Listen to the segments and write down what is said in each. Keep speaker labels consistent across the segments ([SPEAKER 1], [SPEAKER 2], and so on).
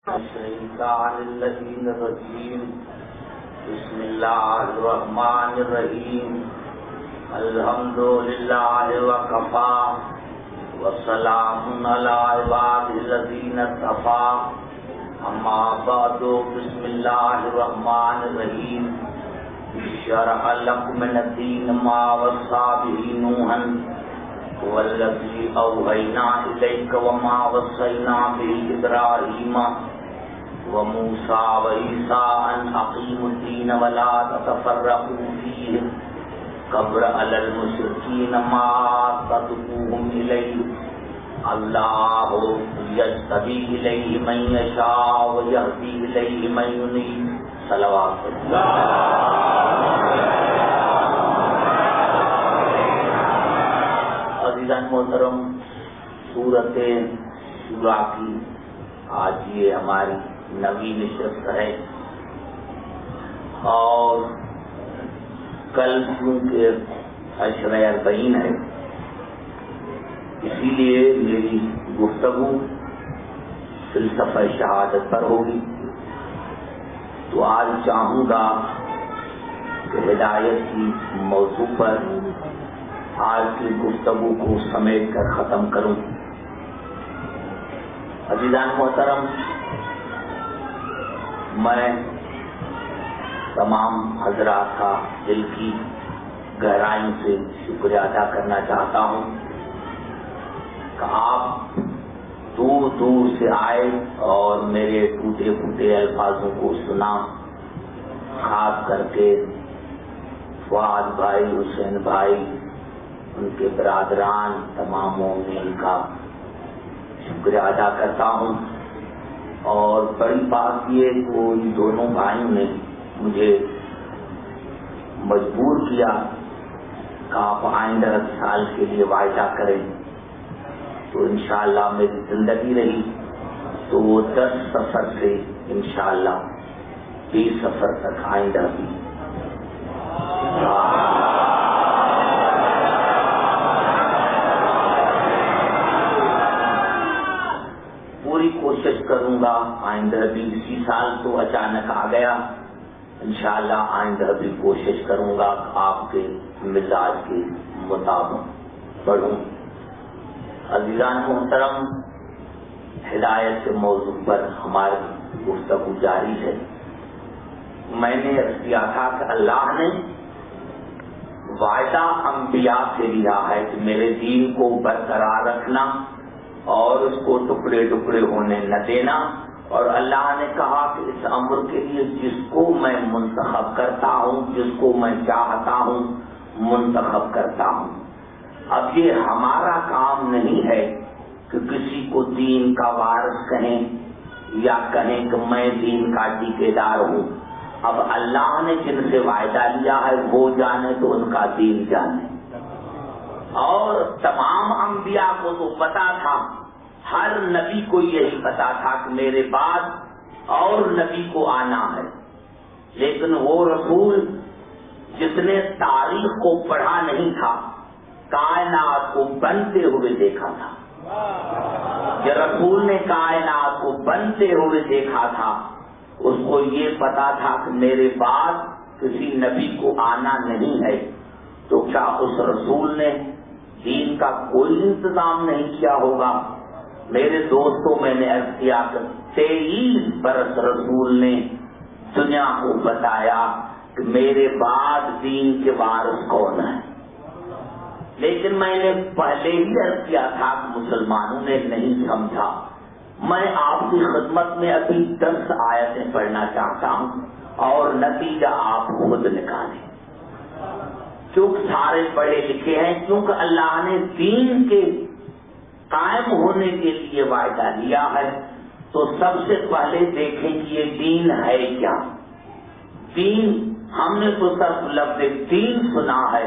[SPEAKER 1] الشيطان اللعين الرجيم. بسم الله الرحمن الرحيم. الحمد لله وكفى وسلام على عباده الذين اصطفى. أما بعد. بسم الله الرحمن الرحيم. شرع لكم من الدين ما وصى به نوحا والذي أوحينا إليك وما وصينا به إبراهيم وموسى وعيسى أن أقيموا الدين ولا تتفرقوا فيه كبر على المشركين ما تدعوهم إليه الله يجتبي إليه من يشاء ويهدي إليه من ينيب. صلوات عزیزان محترم، سورۃ شورا کی آج یہ ہماری نویں نشست ہے، اور کل چونکہ عشرہ اربعین ہے، اسی لیے میری گفتگو فلسفہ شہادت پر ہوگی. تو آج چاہوں گا کہ ہدایت کی موضوع پر آج کی گفتگو کو سمیٹ کر ختم کروں. عزیزان محترم، میں تمام حضرات کا دل کی گہرائیوں سے شکریہ ادا کرنا چاہتا ہوں کہ آپ دور دور سے آئے اور میرے ٹوٹے پھوٹے الفاظوں کو سنا. خاص کر کے فؤاد بھائی، حسین بھائی، ان کے برادران، تمام مومنین کا شکریہ ادا کرتا ہوں. اور بڑی بات یہ کہ ان دونوں بھائیوں نے مجھے مجبور کیا کہ آپ آئندہ سال کے لیے وعدہ کریں. تو انشاءاللہ میری زندگی رہی تو وہ 10 سفر سے انشاءاللہ 20 سفر تک آئندہ بھی پوری کوشش کروں گا. آئندہ بھی اسی سال تو اچانک آ گیا، انشاءاللہ آئندہ بھی کوشش کروں گا کہ آپ کے مزاج کے مطابق پڑھوں. عزیزان محترم، ہدایت کے موضوع پر ہماری گفتگو جاری ہے. میں نے عرض کیا تھا کہ اللہ نے وعدہ انبیاء سے لیا ہے کہ میرے دین کو برقرار رکھنا اور اس کو ٹکڑے ٹکڑے ہونے نہ دینا. اور اللہ نے کہا کہ اس امر کے لیے جس کو میں منتخب کرتا ہوں، جس کو میں چاہتا ہوں منتخب کرتا ہوں. اب یہ ہمارا کام نہیں ہے کہ کسی کو دین کا وارث کہیں یا کہیں کہ میں دین کا ٹھیکیدار ہوں. اب اللہ نے جن سے وعدہ لیا ہے وہ جانے تو ان کا دین جانے. اور تمام انبیاء کو تو پتا تھا، ہر نبی کو یہی پتا تھا کہ میرے بعد اور نبی کو آنا ہے. لیکن وہ رسول جس نے تاریخ کو پڑھا نہیں تھا، کائنات کو بنتے ہوئے دیکھا تھا. یہ رسول نے کائنات کو بنتے ہوئے دیکھا تھا. اس کو یہ پتا تھا کہ میرے بعد کسی نبی کو آنا نہیں ہے. تو کیا اس رسول نے دین کا کوئی انتظام نہیں کیا ہوگا؟ میرے دوستوں، میں نے عرض کیا کہ 23 برس رسول نے دنیا کو بتایا کہ میرے بعد دین کے وارث کون ہیں. لیکن میں نے پہلے ہی عرض کیا تھا کہ مسلمانوں نے نہیں سمجھا. میں آپ کی خدمت میں ابھی 10 آیتیں پڑھنا چاہتا ہوں اور نتیجہ آپ خود نکالیں. کیونکہ سارے پڑھے لکھے ہیں، کیونکہ اللہ نے دین کے قائم ہونے کے لیے وعدہ لیا ہے. تو سب سے پہلے دیکھیں کہ یہ دین ہے کیا. دین، ہم نے تو صرف لفظ دین سنا ہے،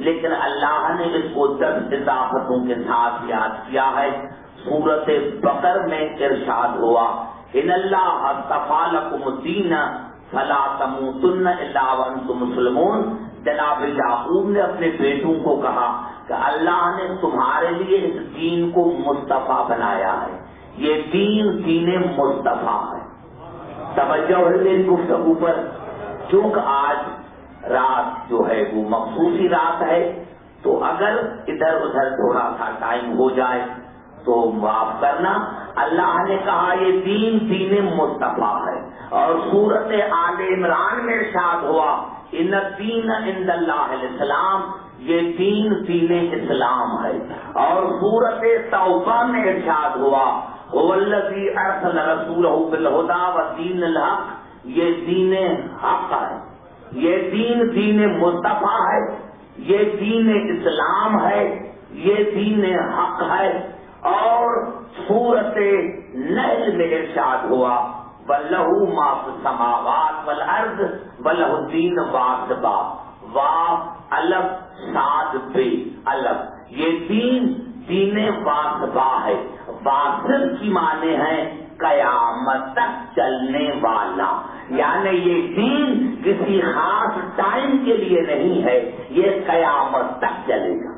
[SPEAKER 1] لیکن اللہ نے اس کو 10 اضافتوں کے ساتھ یاد کیا ہے. سورۃ بقرہ میں ارشاد ہوا، ان اللہ اصطفیٰ لکم الدین فلا تموتن الا وانتم مسلمون. جناب یعقوب نے اپنے بیٹوں کو کہا کہ اللہ نے تمہارے لیے اس دین کو مصطفیٰ بنایا ہے، یہ دین مصطفیٰ ہے. توجہ ہے میری گفتگو پر. چونکہ آج رات جو ہے وہ مخصوصی رات ہے تو اگر ادھر ادھر تھوڑا سا ٹائم ہو جائے تو معاف کرنا. اللہ نے کہا یہ دین مصطفیٰ ہے. اور سورت آل عمران میں ارشاد ہوا ان الدین عند اللہ الاسلام، یہ دین اسلام ہے. اور سورت توبہ میں ارشاد ہوا هو الذی ارسل رسولہ بالہدی ودین الحق، یہ دین حق ہے. یہ دین مصطفیٰ ہے، یہ دین اسلام ہے، یہ دین حق ہے. اور سورت نحل میں ارشاد ہوا وَلَهُ مَا فِي السَّمَاوَاتِ وَالْأَرْضِ وَلَهُ الدِّينُ وَاحِدٌ واو الف ساد بے الف. یہ دین واسطہ ہے. واسط کی معنی ہے قیامت تک چلنے والا، یعنی یہ دین کسی خاص ٹائم کے لیے نہیں ہے، یہ قیامت تک چلے گا.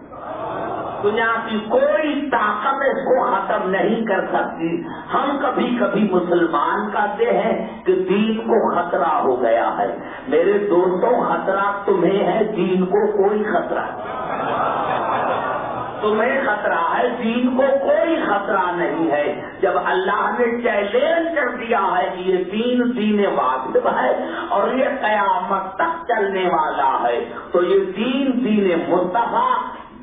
[SPEAKER 1] دنیا کی کوئی طاقت اس کو ختم نہیں کر سکتی. ہم کبھی کبھی مسلمان کہتے ہیں کہ دین کو خطرہ ہو گیا ہے. میرے دوستوں، خطرہ تمہیں ہے، دین کو کوئی خطرہ نہیں. تمہیں خطرہ ہے، دین کو کوئی خطرہ نہیں ہے. جب اللہ نے چیلنج کر دیا ہے کہ یہ دین واجب ہے اور یہ قیامت تک چلنے والا ہے، تو یہ دین مصطفیٰ،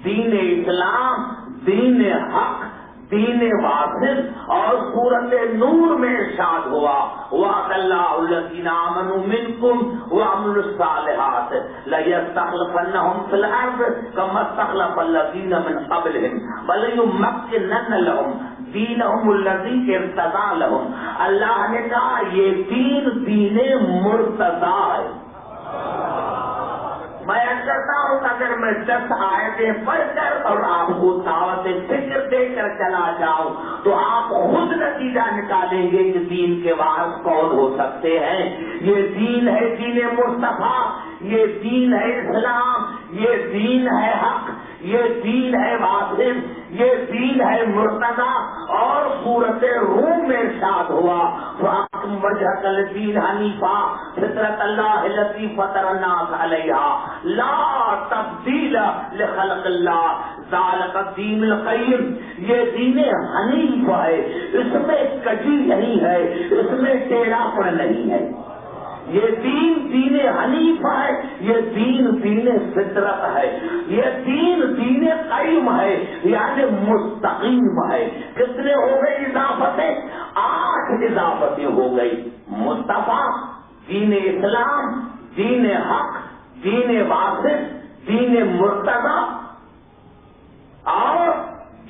[SPEAKER 1] دین اسلام، دین حق، دین واصل. اور سورت نور میں ارشاد ہوا وعد اللہ الذین آمنوا منکم وعملوا الصالحات لیستخلفنہم فی الارض کما استخلف الذین من قبلہم ولیمکنن لہم دینہم الذی ارتضی لہم. اللہ نے کہا یہ دین مرتضی ہے. میں کرتا ہوں اگر میں 10 آیتیں پڑھ کر اور آپ کو دعوت فکر دے کر چلا جاؤں تو آپ خود نتیجہ نکالیں گے کہ دین کے وارث کون ہو سکتے ہیں. یہ دین ہے دین مصطفیٰ، یہ دین ہے اسلام، یہ دین ہے حق، یہ دین ہے واصل، یہ دین ہے مرتضی. اور سورت روم میں ارشاد ہوا فَأَقِمْ وَجْهَكَ لِلدِّينِ حَنِيفًا فِطْرَتَ اللَّهِ الَّتِي فَطَرَ النَّاسَ عَلَيْهَا لَا تَبْدِيلَ لِخَلْقِ اللَّهِ ذَلِكَ الدِّينُ الْقَيِّمُ. یہ دین حنیف ہے، اس میں کجی نہیں ہے، اس میں ٹیڑھا پن نہیں ہے. یہ دین حنیف ہے، یہ دین فطرت ہے، یہ دین قیم ہے، یعنی مستقیم ہے. کتنے ہو گئی اضافتیں؟ 8 اضافتیں ہو گئی. مصطفیٰ، دین اسلام، دین حق، دین واصل، دین مرتضی اور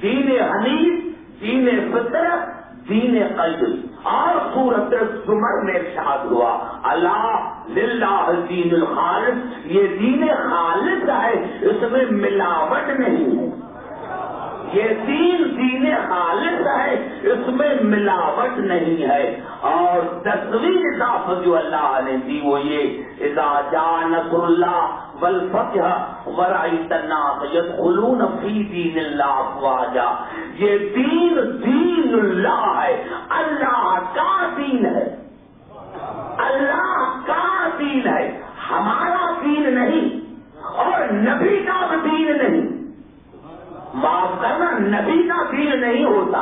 [SPEAKER 1] دین حنیف، دین فطرت، دین قیم. اور سورت زمر میں ارشاد ہوا اللہ للہ دین الخالص، یہ دین خالص ہے، اس میں ملاوٹ نہیں ہے. یہ دین خالص ہے، اس میں ملاوٹ نہیں ہے. اور 10ویں اضافت جو اللہ نے دی وہ یہ اذا جاء نصر اللہ والفتح ورأیت الناس یدخلون فی دین اللہ افواجا. یہ دین اللہ ہے، اللہ کا دین ہے، اللہ کا دین ہے، ہمارا دین نہیں اور نبی کا دین نہیں. معاف کرنا، نبی کا دین نہیں ہوتا.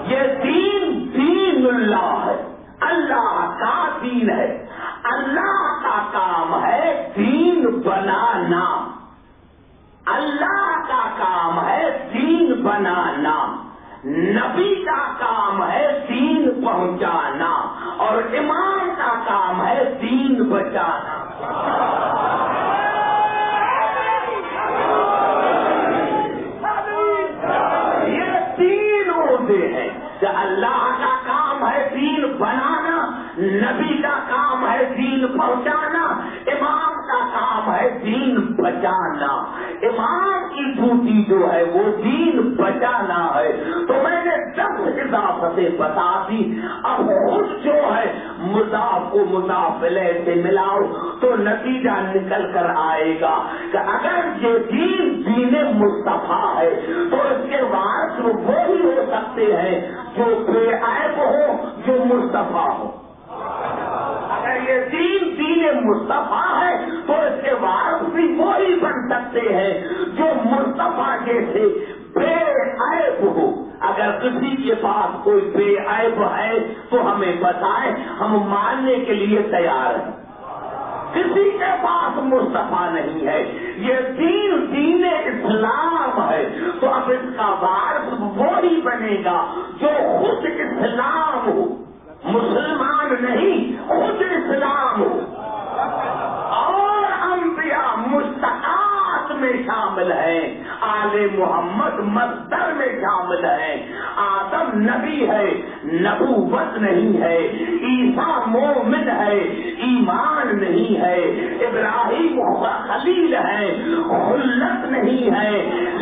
[SPEAKER 1] یہ دین اللہ ہے، اللہ کا دین ہے. اللہ کا کام ہے دین بنانا، اللہ کا کام ہے دین بنانا. نبی کا کام ہے دین پہنچانا اور امام کا کام ہے دین بچانا. ہیں کہ اللہ کا کام ہے دین بنانا، نبی کا کام ہے دین پہنچانا، امام کا کام ہے دین بچانا. امام کی چھوٹی جو ہے وہ دین بچانا ہے. تو میں نے 10 اضافتیں بتا دی. اب خود جو ہے مضاف کو مضاف الیہ سے ملاؤ تو نتیجہ نکل کر آئے گا کہ اگر یہ دین مصطفیٰ ہے تو اس کے وارث وہی ہو سکتے ہیں جو بے عیب ہو، جو مصطفیٰ ہو. اگر یہ دین مصطفیٰ ہے تو اس کے وارث بھی وہی بن سکتے ہیں جو مصطفیٰ جیسے بے عیب ہو. اگر کسی کے پاس کوئی بے عیب ہے تو ہمیں بتائیں، ہم ماننے کے لیے تیار ہیں. کسی کے پاس مصطفیٰ نہیں ہے، یہ دین اسلام ہے، تو اب اس کا وارث وہی بنے گا جو خود اسلام ہو، مسلمان نہیں، خود اسلام ہو. اور انبیاء مستحقات میں شامل ہیں، آل محمد مصدر میں شامل ہیں. آدم نبی ہے، نبوت نہیں ہے. عیسیٰ مومن ہے، ایمان نہیں ہے. ابراہیم خلیل ہے، خلت نہیں ہے.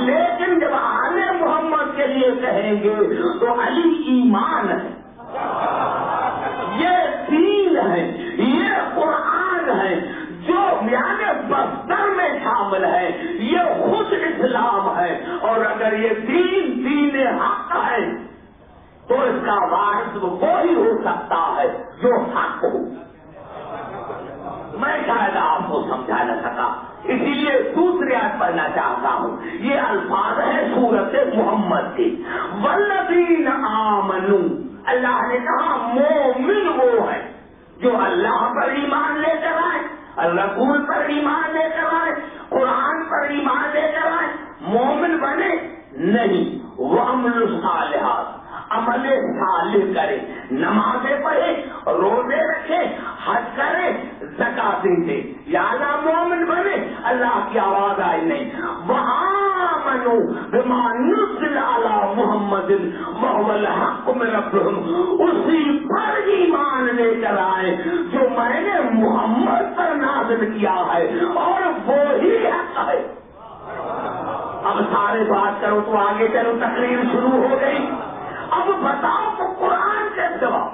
[SPEAKER 1] لیکن جب آل محمد کے لیے کہیں گے تو علی ایمان ہے. یہ دین ہے، یہ قرآن ہے جو یعنی بستر میں شامل ہے، یہ خود اسلام ہے. اور اگر یہ دین حق ہے تو اس کا وارث وہی ہو سکتا ہے جو حق ہو. میں شاید آپ کو سمجھا نہ سکا، اسی لیے دوسری آیت پڑھنا چاہتا ہوں. یہ الفاظ ہے سورت محمد کے. والذین آمنوا، اللہ نے کہا مومن وہ ہے جو اللہ پر ایمان لے کر آئے، رسول پر ایمان لے کر آئے، قرآن پر ایمان لے کر آئے. مومن بنے نہیں، وہ عمل الصالحات، عمل صالح کرے، نمازیں پڑھے، روزے رکھے، حج کرے، زکاتیں دے. یا اللہ مومن بنے. اللہ کی آواز آئی نہیں. وآمنوا بما نزل علی محمد وهو الحق من ربهم، اسی پر ایمان لے کر آئے جو میں نے محمد پر نازل کیا ہے اور وہی حق ہے. اب سارے بات کرو تو آگے چلو، تقریر شروع ہو گئی. اب بتاؤ تو قرآن کے سوا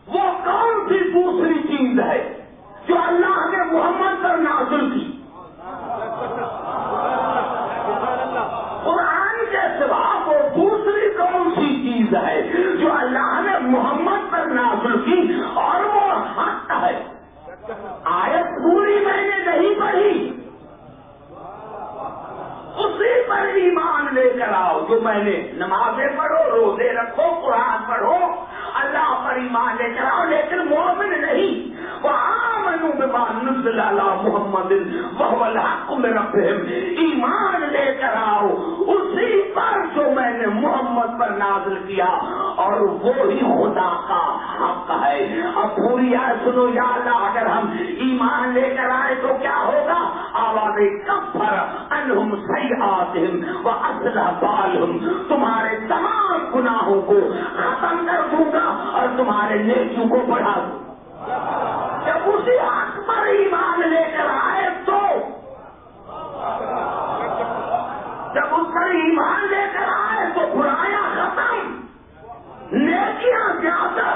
[SPEAKER 1] وہ کون سی دوسری چیز ہے جو اللہ نے محمد پر نازل کی؟ قرآن کے سوا وہ دوسری کون سی چیز ہے جو اللہ نے محمد پر نازل کی اور وہ حق ہے؟ آیت پوری میں نے نہیں پڑھی، اسی پر ایمان لے کر آؤ جو میں نے. نمازیں پڑھو، روزے رکھو، قرآن پڑھو، اللہ پر ایمان لے کر آؤ، لیکن مومن نہیں. وآمنوا بما نزل علی محمد وهو الحق من ربهم، ایمان لے کر آؤ اسی پر جو میں نے محمد پر نازل کیا اور وہی خدا کا حق ہے. اب پوری آیت سنو. یا اللہ اگر ہم ایمان لے کر آئے تو کیا ہوگا؟ آواز کفر عنہم سیئاتہم واصلح بالہم، تمہارے تمام گناہوں کو ختم کر دوں گا اور تمہارے نیکیوں کو بڑھا دوں. جب اسی حق پر ایمان لے کر آئے تو جب اس پر ایمان لے کر آئے تو برائیاں ختم، نیکیاں زیادہ.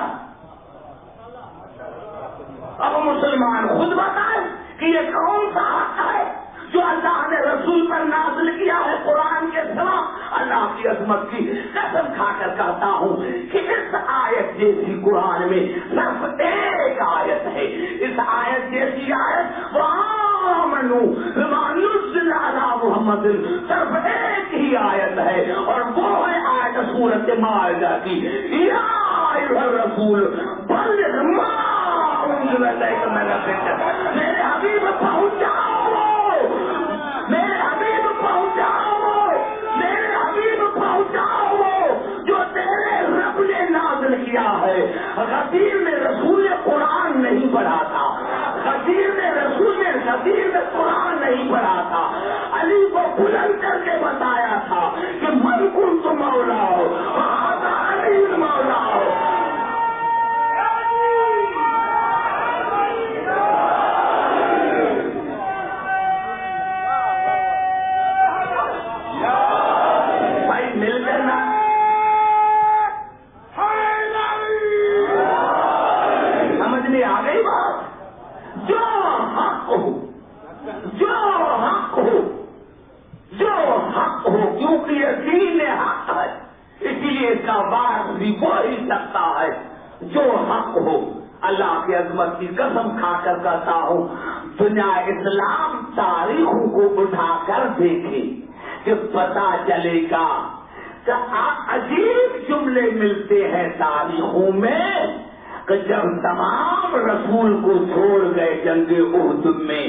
[SPEAKER 1] اب مسلمان خود بتائے کہ یہ کون سا حق ہے جو اللہ نے رسول پر نازل کیا ہے قرآن کے سوا. اللہ کی عظمت کی قسم کھا کر کہتا ہوں کہ اس آیت جیسی قرآن میں صرف ایک آیت ہے. اس آیت جیسی آیت وآمنوا بما نزل علی محمد، صرف ایک ہی آیت ہے اور وہ ہے آیت سورۃ مائدہ کی. یا ایھا الرسول بلغ ما انزل الیک من ربک، میرے حبیب پہنچاؤ، میرے حبیب پہنچاؤ، میرے حبیب پہنچاؤ جو تیرے رب نے نازل کیا ہے. غدیر نے رسول قرآن نہیں پڑھا تھا، غدیر نے قرآن نہیں پڑھا تھا. علی کو بلند کر کے بتایا تھا کہ من کنت مولا فہذا علی مولا. آواز بھی وہ ہی سکتا ہے جو حق ہو. اللہ کی عظمت کی قسم کھا کر کہتا ہوں, دنیا اسلام تاریخوں کو اٹھا کر دیکھے کہ پتا چلے گا کہ عجیب جملے ملتے ہیں تاریخوں میں کہ جب تمام رسول کو چھوڑ گئے جنگ احد میں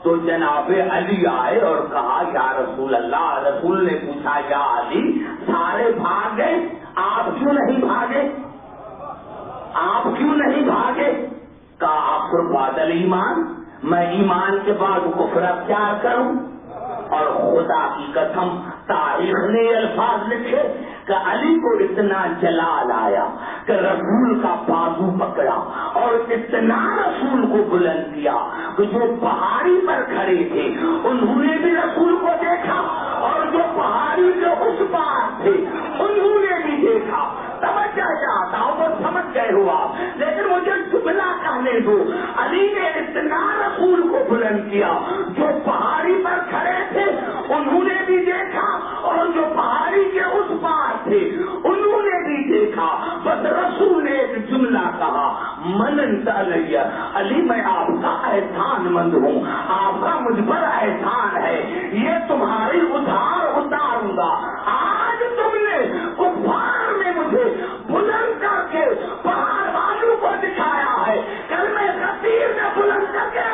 [SPEAKER 1] تو جناب علی آئے اور کہا یا رسول اللہ. رسول نے پوچھا یا علی سارے بھاگ گئے, آپ کیوں نہیں بھاگے؟ آپ کیوں نہیں بھاگے؟ کہا آپ پر بادل ایمان, میں ایمان کے بعد کفر اختیار کروں؟ اور خدا کی قسم تاریخ نے الفاظ لکھے کہ علی کو اتنا جلال آیا کہ رسول کا بازو پکڑا اور اتنا رسول کو بلند کیا کہ جو پہاڑی پر کھڑے تھے انہوں نے بھی رسول کو دیکھا اور جو پہاڑی کے اس پار تھے انہوں نے بھی دیکھا. توجہ چاہتا ہوں وہ سمجھ گئے ہوا, لیکن مجھے جملہ کہنے دو. علی نے اتنا رسول کو بلند کیا, جو پہاڑی پر کھڑے تھے انہوں نے بھی دیکھا اور جو پہاڑی کے اس پار تھے انہوں نے بھی دیکھا. بس رسول نے ایک جملہ کہا, مننت علی, علی میں آپ کا احسان مند ہوں, آپ کا مجھ پر احسان ہے, یہ تمہاری ادھار اتاروں گا. آج تم نے کفار میں مجھے بلند کر کے پہاڑ والوں کو دکھایا ہے, کل میں خطیر میں بلند کر کے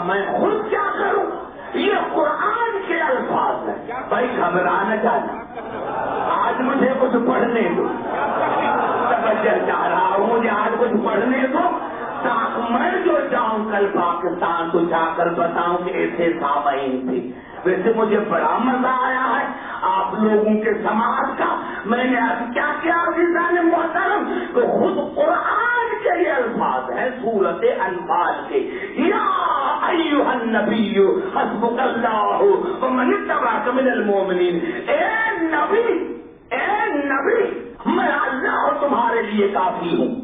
[SPEAKER 1] میں خود کیا کروں؟ یہ قرآن کے الفاظ ہیں. بھائی گھبرانا چاہنا, آج مجھے کچھ پڑھنے دو, توجہ چاہ رہا ہوں مجھے آج کچھ پڑھنے دو تاکہ میں جو جاؤں کل پاکستان تو جا کر بتاؤں کہ ایسے سامعین تھے. ویسے مجھے بڑا مزہ آیا ہے آپ لوگوں کے سماج کا. میں نے اب کیا کیا عزیزان محترم, تو خود قرآن کے یہ الفاظ ہیں سورت انفال کے, یا ایھا النبی حسبک اللہ ومن اتبعک من المؤمنین. اے نبی میں اللہ تمہارے لیے کافی ہوں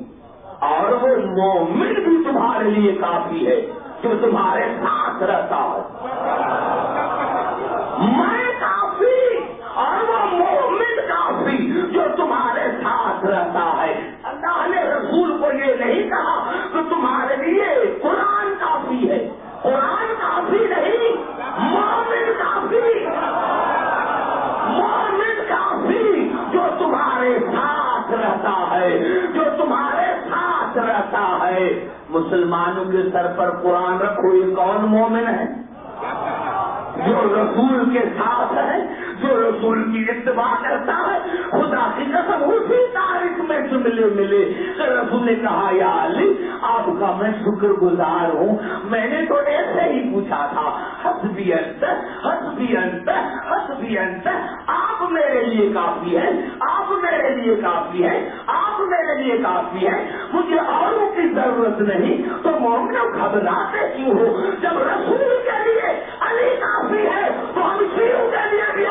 [SPEAKER 1] اور وہ مومن بھی تمہارے لیے کافی ہے جو تمہارے ساتھ رہتا ہے. میں کافی اور وہ مومن کافی جو تمہارے ساتھ رہتا ہے. اللہ نے رسول کو یہ نہیں کہا کہ تمہارے لیے قرآن کافی ہے, قرآن کافی نہیں, مومن کافی, مومن کافی جو تمہارے ساتھ رہتا ہے, جو تمہارے ساتھ رہتا ہے. مسلمانوں کے سر پر قرآن رکھو, یہ کون مومن ہے؟ جو رسول کے ساتھ ہے, جو رسول کی اتباع کرتا ہے. خدا کی قسم اسی تاریخ میں جملے ملے کہ رسول نے کہا یا علی آپ کا میں شکر گزار ہوں, میں نے تو ایسے ہی پوچھا تھا حسبی انت حسبی انت حسبی انت, آپ میرے لیے کافی ہے, آپ میرے لیے کافی ہے, آپ میرے لیے کافی ہے, مجھے اوروں کی ضرورت نہیں. تو مومنوں گھبراتے کیوں ہو جب رسول کے لیے علی کافی ہے تو ہم شیعوں کے لیے بھی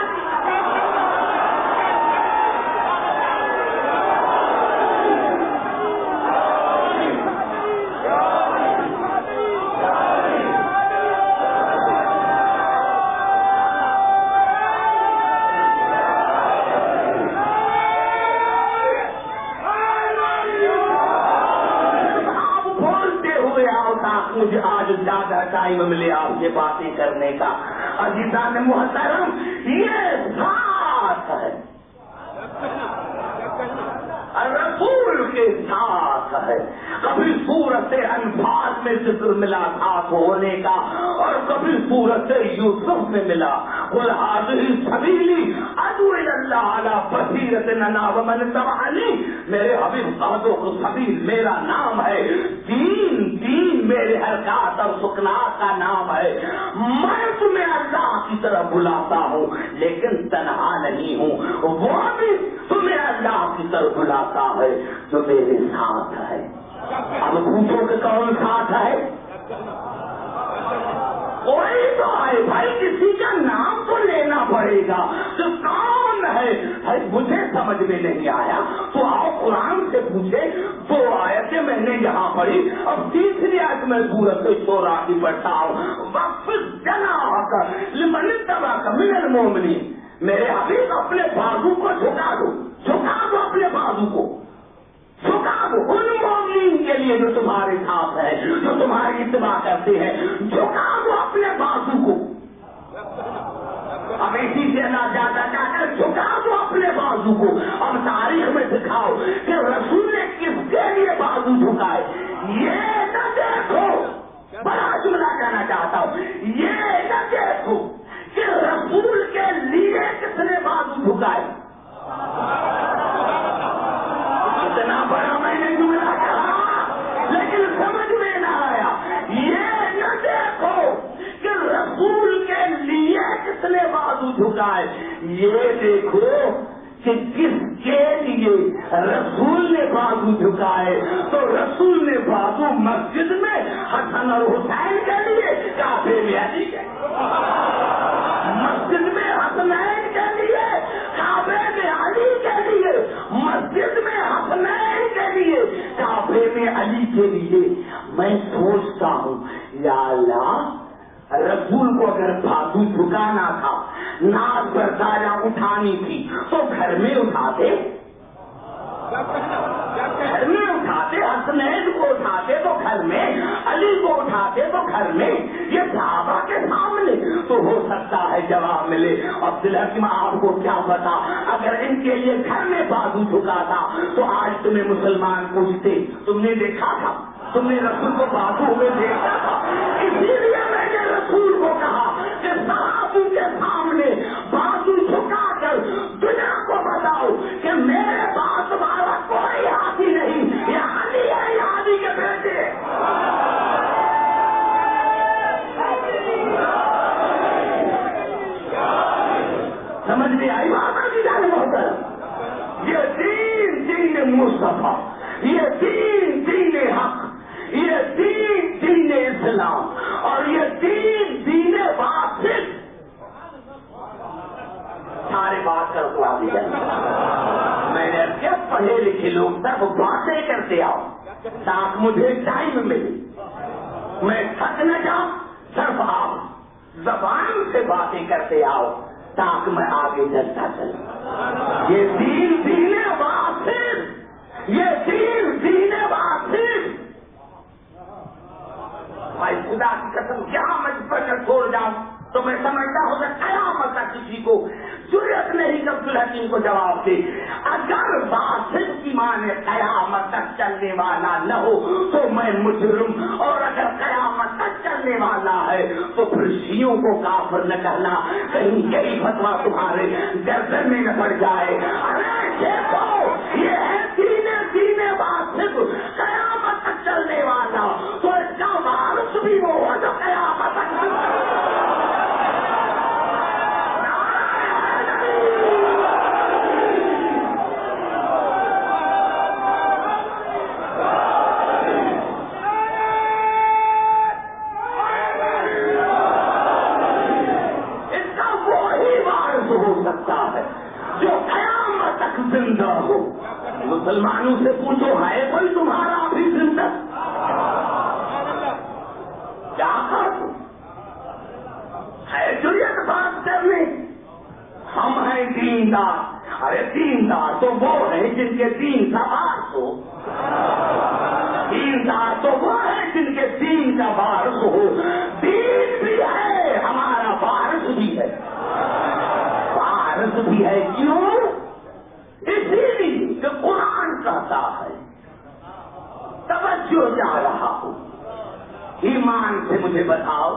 [SPEAKER 1] مجھے آج زیادہ ٹائم ملے آپ سے باتیں کرنے کا. عزیزان محترم یہ ساتھ ہے, رسول کے ساتھ ہے. کبھی صورت انفال میں ذکر ملا ساتھ ہونے کا اور کبھی صورت یوسف میں ملا. قل ھذہ سبیلی ادعو الی اللہ علی بصیرۃ انا ومن اتبعنی. میرے حبیب صادق سبیل میرا نام ہے, دین میرے حرکات اور سکنات کا نام ہے. میں تمہیں اللہ کی طرف بلاتا ہوں لیکن تنہا نہیں ہوں, وہ بھی تمہیں اللہ کی طرف بلاتا ہے جو میرے ساتھ ہے. اب پوچھو کہ کون ساتھ ہے؟ کوئی تو ہے بھائی، کسی کا نام تو لینا پڑے گا، تو کون ہے بھائی؟ مجھے سمجھ میں نہیں آیا تو آؤ قرآن سے پوچھے۔ 2 آیتیں میں نے یہاں پڑھی، اب تیسری آیت میں سورۃ شورى کی پڑھتا ہوں، وَاخْفِضْ جَنَاحَكَ لِمَنِ اتَّبَعَكَ مِنَ الْمُؤْمِنِينَ۔ میرے حبیب اپنے بازو کو جھکا دو، جھکا دو اپنے بازو کو، جھکا دو ان مومنین کے لیے جو تمہارے ساتھ ہے، جو تمہاری اتباع کرتے ہیں، جھکا دو اپنے بازو کو۔ اب اسی سے اللہ زیادہ چاہتا ہے جھکا دو اپنے بازو کو۔ اب تاریخ میں دکھاؤ کہ رسول نے کس کے لیے بازو جھکائے، یہ نہ دیکھو، بڑا جملہ کہنا چاہتا ہوں، یہ نہ دیکھو کہ رسول کے لیے کس نے بازو جھکائے۔ اتنا بڑا میں نے جملہ کہا لیکن سمجھ میں نہ آیا۔ یہ نہ دیکھو کہ رسول کے لیے کس نے بازو جھکائے، یہ دیکھو کہ کس کے لیے رسول نے بازو جھکائے۔ تو رسول نے بازو مسجد میں حسن اور حسین کے لیے، کعبے میں علی کے لیے، مسجد میں حسنین کے لیے، کعبے میں علی کے لیے، مسجد میں حسنین کے لیے، کعبے میں علی کے لیے۔ میں سوچتا ہوں یا اللہ، رسول کو اگر بازو جھکانا تھا، ناز پر دایا اٹھانی تھی تو گھر میں اٹھاتے، گھر میں اٹھاتے، حسنین کو اٹھاتے تو گھر میں، علی کو اٹھاتے تو گھر میں، یہ صحابہ کے سامنے تو ہو سکتا ہے جواب ملے۔ عبداللہ کی ماں آپ کو کیا پتا، اگر ان کے لیے گھر میں بازو جھکاتا تو آج تمہیں مسلمان پوچھتے تم نے دیکھا تھا، تم نے رسول کو بازو میں دیکھا تھا۔ اسی لیے میں نے رسول کو کہا کہ صحابی کے سامنے بازو جھکا کر دنیا کو بتاؤ کہ میرے پاس تمہارا کوئی ہاتھی نہیں، یہ علی ہے، یہ علی کے بیٹے۔ سمجھ میں آئی بات کی جانے محترم؟ یہ دین مصطفیٰ، یہ دین حق، یہ دین اسلام، اور یہ دین واصل۔ سارے بات کر کو آگے جائیں۔ میں نے کیا پڑھے لکھے لوگ سب باتیں کرتے آؤ تاکہ مجھے ٹائم ملے، میں تھک نہ جاؤں، صرف آپ زبان سے باتیں کرتے آؤ تاکہ میں آگے چلتا چلوں۔ یہ دین واصل، یہ دین واصل۔ بھائی خدا کی قسم کیا میں پڑھ کر چھوڑ جاؤں تو میں سمجھتا ہوں کہ قیامت تک کسی کو ضرورت نہیں عبد الحکیم کو جواب دے۔ اگر واصل کی مانے قیامت تک چلنے والا نہ ہو تو میں مجرم، اور اگر قیامت تک چلنے والا ہے تو پھر شیعوں کو کافر نہ کہنا، کہیں یہی فتویٰ تمہارے گردن میں نہ پڑ جائے۔ ارے دیکھو یہ ہے دین واصل، قیامت تک چلنے والا، تو اس کا وارث بھی وہ ہو جو قیامت تک زندہ ہو۔ مسلمانوں سے پوچھو ہے کوئی تمہارا ابھی زندہ؟ کیا کر ہے جرت بات کرنے؟ ہم ہیں دیندار۔ ارے دیندار تو وہ ہیں جن کے دین کا وارث ہو، دیندار تو وہ ہیں جن کے دین کا وارث ہو۔ دین بھی ہے ہمارا، وارث بھی ہے، وارث بھی ہے۔ کیوں؟ اسی لیے کہ قرآن کہتا ہے، توجہ جا رہا ہوں، ایمان سے مجھے بتاؤ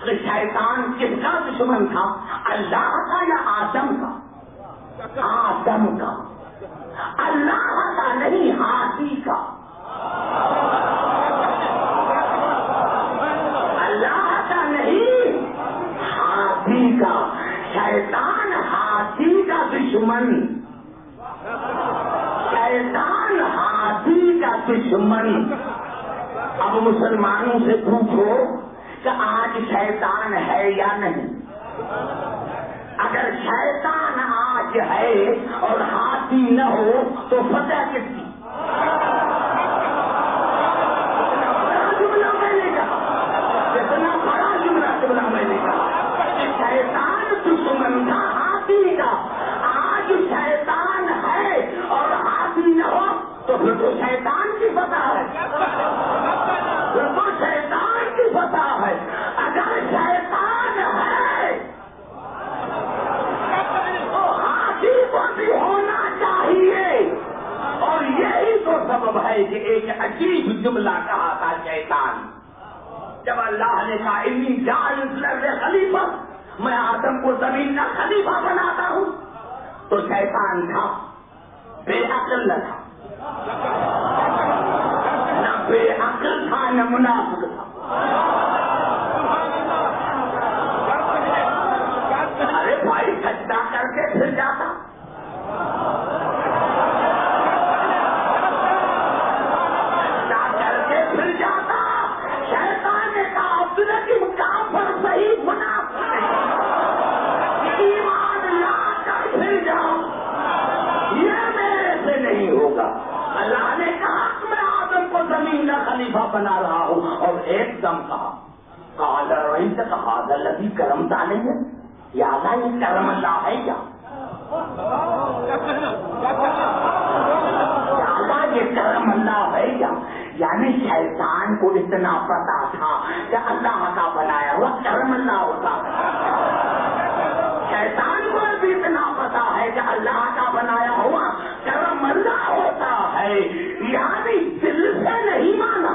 [SPEAKER 1] کہ شیطان کس کا دشمن تھا، اللہ کا یا آدم کا؟ آدم کا، اللہ کا نہیں، ہاتھی کا۔ اللہ کا نہیں، ہاتھی کا۔ شیطان ہاتھی کا دشمن، شیطان ہاتھی کا دشمن۔ اب مسلمانوں سے پوچھو کہ آج شیطان ہے یا نہیں؟ اگر شیطان آج ہے اور ہاتھی نہ ہو تو فتح کس کی؟ اتنا بڑا جملہ میں نے کہا، اتنا بڑا جملہ میں نے کہا کہ شیطان دشمن تھا ہاتھی کا، آج شیطان ہے اور ہاتھی نہ ہو تو پھر تو شیطان کی فتح ہے، پھر تو شیطان کی فتح ہے۔ اگر شیطان ہے تو ہاتھی کو بھی ہونا چاہیے، اور یہی تو سبب ہے کہ ایک عجیب جملہ کہا تھا شیطان جب اللہ نے کہا انی جاعل الارض خلیفہ، میں آدم کو زمین کا خلیفہ بناتا ہوں، تو شیطان تھا بے عقل نہ تھا، نہ بے عقل تھا نہ منافق تھا۔ ارے بھائی سجدہ کر کے پھر جاتا، سجدہ کر کے پھر جاتا۔ شیطان نے کہا عبدالحکیم کافر صحیح منافق نہیں، ایمان لا کر پھر جاؤ، یہ میرے سے نہیں ہوگا۔ اللہ نے کہا کہ میں آدم کو زمین کا خلیفہ بنا رہا ہوں، اور ایک دم کہا الذی کرمت علیہ، یا اللہ یہ کرم اللہ ہے کیا؟ یا اللہ یہ کرم اللہ ہے کیا؟ یعنی شیطان کو اتنا پتا تھا کہ اللہ کا بنایا ہوا کرم اللہ ہوتا ہے، شیطان کو بھی اتنا پتا ہے کہ اللہ کا بنایا ہوا کرم اللہ ہوتا ہے، یعنی دل سے نہیں مانا،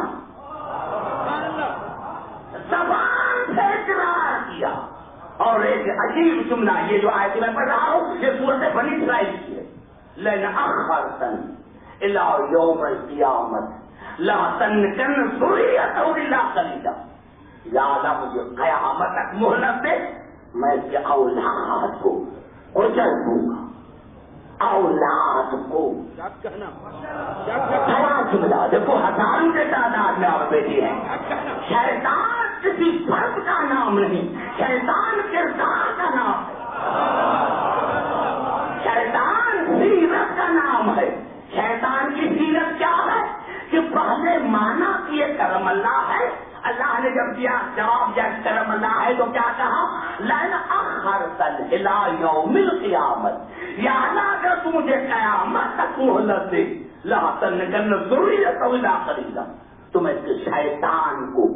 [SPEAKER 1] زبان سے اقرار کیا۔ اور ایک عجیب جملہ یہ جو آیت میں پڑھ رہا ہوں یہ سورۃ بنی اسرائیل کی ہے، لئن اخرتنی الی یوم القیامۃ لأحتنکن ذریتہ الا قلیلا، یا اللہ مجھے قیامت تک مہلت دے، میں اس کے اولاد کو کچل دوں گا، اولاد کو۔ بڑا جملہ دیکھو، ہزاروں کے تعداد میں آپ بیٹھی ہیں۔ شیطان کسی فرد کا نام نہیں، شیطان کردار کا نام ہے، شیطان سیرت کا نام ہے۔ شیطان کی سیرت کیا ہے کہ پہلے مانا کہ یہ کرم اللہ ہے، اللہ نے جب دیا جواب دیا کرم اللہ ہے تو کیا کہا؟ لئن اخرتنی الی یوم القیامۃ، یا اللہ اگر تو مجھے قیامت تک مہلت دے، لأحتنکن ذریتہ الا قلیلا، تو میں اس کے شیطان کو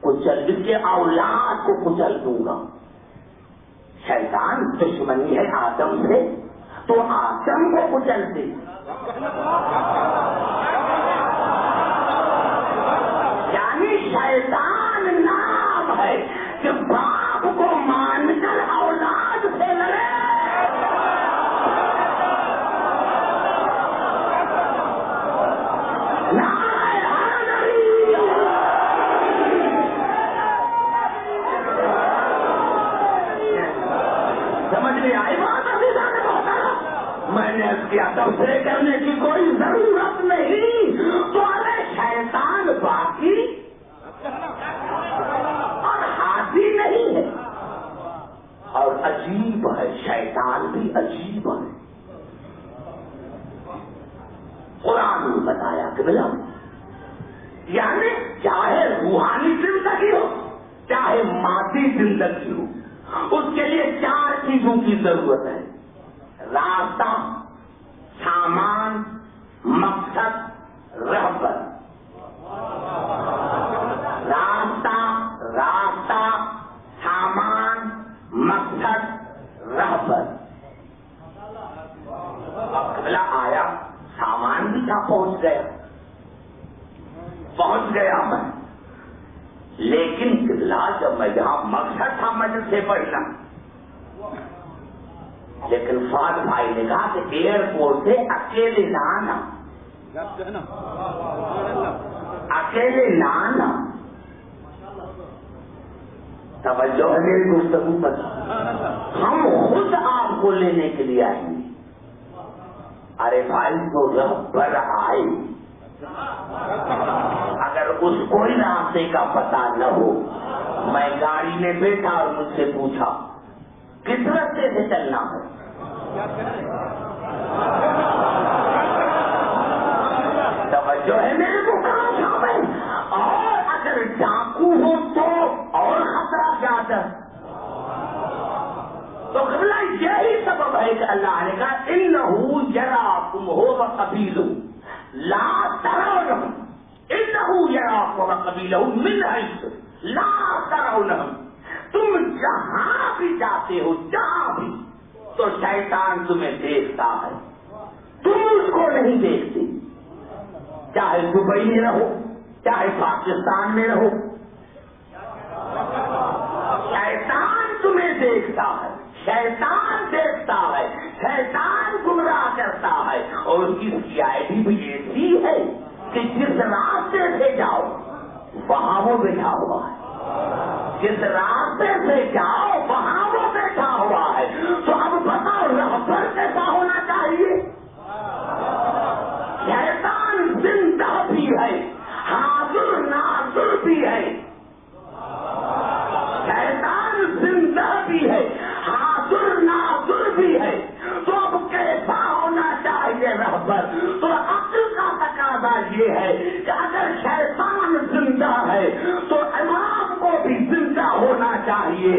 [SPEAKER 1] کچل، اس کے اولاد کو کچل دوں گا۔ شیطان دشمنی ہے آدم سے تو آدم کو کچل دے، یعنی شیطان نام ہے کہ باپ کو مان کر اولاد سے لڑے۔ میں نے اس کی تبصرے کرنے کی کوئی ضرورت نہیں، تو ارے شیطان باقی اور ہاتھی نہیں ہے، اور عجیب ہے، شیطان بھی عجیب ہے۔ قرآن نے بتایا کہ بلا یعنی چاہے روحانی زندگی ہو چاہے مادی زندگی ہو، اس کے لیے 4 چیزوں کی ضرورت ہے: راستہ، سامان، مقصد، رہبر۔ راستہ، سامان، مقصد، رہبر۔ اگلا آیا، سامان بھی تھا، پہنچ گیا میں، لیکن جب میں جہاں مقصد تھا مسجد سے پڑھنا، لیکن فاد بھائی نے کہا کہ ایئرپورٹ سے اکیلے نہ آنا، اکیلے نہ آنا۔ توجہ ہے میری گفتگو پر، ہم خود آپ کو لینے کے لیے آئیں گے۔ ارے بھائی تو رہبر آئے، اگر اس کو راستے کا پتہ نہ ہو، میں گاڑی میں بیٹھا اور مجھ سے پوچھا کس راستے سے چلنا ہے؟ توجہ ہے میرے کو کہاں تھا میں؟ اور اگر ڈاکو ہو تو اور خطرہ زیادہ. تو قبلہ یہی سبب ہے کہ اللہ نے کہا انہو یراکم ہو قبیلہ لا ترونہم، انہو یراکم قبیلہ من حیث لا ترونہم. تم جہاں بھی جاتے ہو جہاں بھی تو شیطان تمہیں دیکھتا ہے، تم اس کو نہیں دیکھتے. چاہے دبئی میں رہو چاہے پاکستان میں رہو، شیطان تمہیں دیکھتا ہے، شیطان دیکھتا ہے، شیطان گمراہ کرتا ہے. اور اس کی سیاہی بھی ایسی ہے کہ جس راستے سے جاؤ وہاں وہ بیٹھا ہوا ہے، جس راستے سے جاؤ وہاں وہ بیٹھا ہوا ہے. تو اب بتاؤ رہبر کیسا ہونا چاہیے؟ شیطان زندہ بھی ہے، حاضر ناظر بھی ہے. شیطان زندہ بھی ہے، حاضر ناظر بھی ہے. تو اب کیسا ہونا چاہیے رہبر؟ تو عقل کا تقاضا یہ ہے کہ اگر شیطان زندہ ہے تو امام کو بھی زندہ ہونا چاہیے.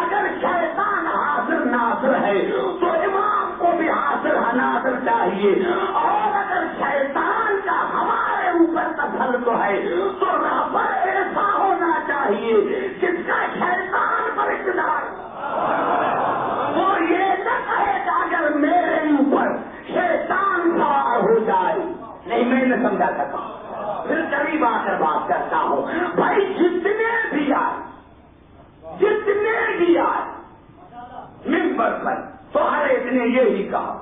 [SPEAKER 1] اگر شیطان حاضر ناظر ہے تو امام کو بھی حاضر ناظر چاہیے. اور اگر شیطان کا ہمارے اوپر تسلط ہے تو رہبر ایسا ہونا چاہیے جس کا شیطان پر اقتدار. وہ یہ نہ کہے کہ اگر میرے اوپر شیطان سوار ہو جائے. نہیں میں نہ سمجھا سکا، پھر قریب آ کر بات کرتا ہوں. بھائی جتنے بھی آئے ممبر پر تو ہر ایک نے یہی کہا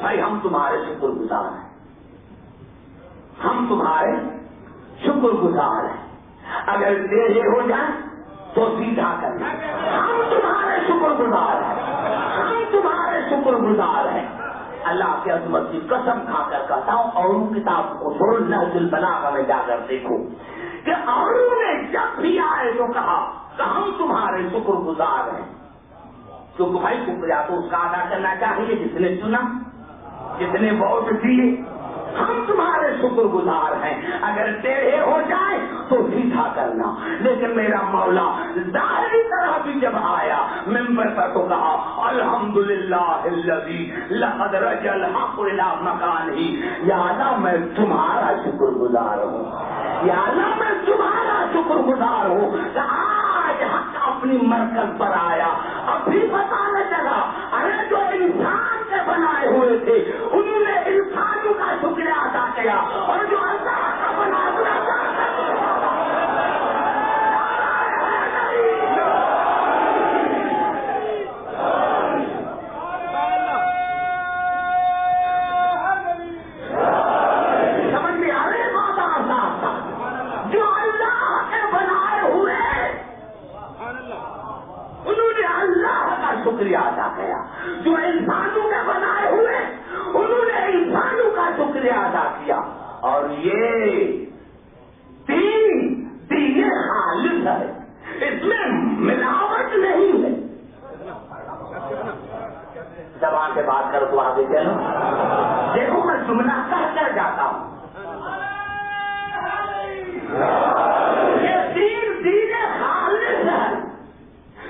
[SPEAKER 1] بھائی ہم تمہارے شکر گزار ہیں، ہم تمہارے شکر گزار ہیں. اگر ٹیڑھے ہو جائیں تو سیدھا کرنا. ہم تمہارے شکر گزار ہیں، ہم تمہارے شکر گزار ہیں. اللہ کی عظمت کی قسم کھا کر کہتا ہوں اور ان کتاب کو چھوڑو، نہج البلاغہ میں جا کر دیکھو کہ اوروں نے جب بھی آئے تو کہا کہ ہم تمہارے شکر گزار ہیں. کیونکہ بھائی شکریہ تو اس کا ادا کرنا چاہیے جس نے چنا، جس نے ووٹ دیے. ہم تمہارے شکر گزار ہیں. اگر ٹیڑھے ہو جائے تو سیدھا کرنا. لیکن میرا مولا ظاہری طرح بھی جب آیا ممبر پر تو کہا الحمدللہ الذی لقد رجع الحق الی مکانہ. یا اللہ میں تمہارا شکر گزار ہوں، یا اللہ میں تمہارا شکر گزار ہوں کہ آج حق اپنی مرکز پر آیا. ابھی پتا نہ چلا ارے جو انسان کے بنائے ہوئے تھے انہوں نے انسانوں کا شکریہ ادا کیا اور جو اللہ کا بنا ہوا تھا سمجھ میں آ رہے بات آسان. جو اللہ کے بنائے ہوئے انہوں نے اللہ کا شکریہ ادا کیا. جو انسانوں کے بنائے ہوئے انہوں نے انسانوں کا شکریہ ادا کیا. اور یہ دین خالص ہے، اس میں ملاوٹ نہیں ہے. زبان سے بات کرو تو آگے چلو. دیکھو میں جملہ کہہ کر جاتا ہوں. یہ دین خالص ہے،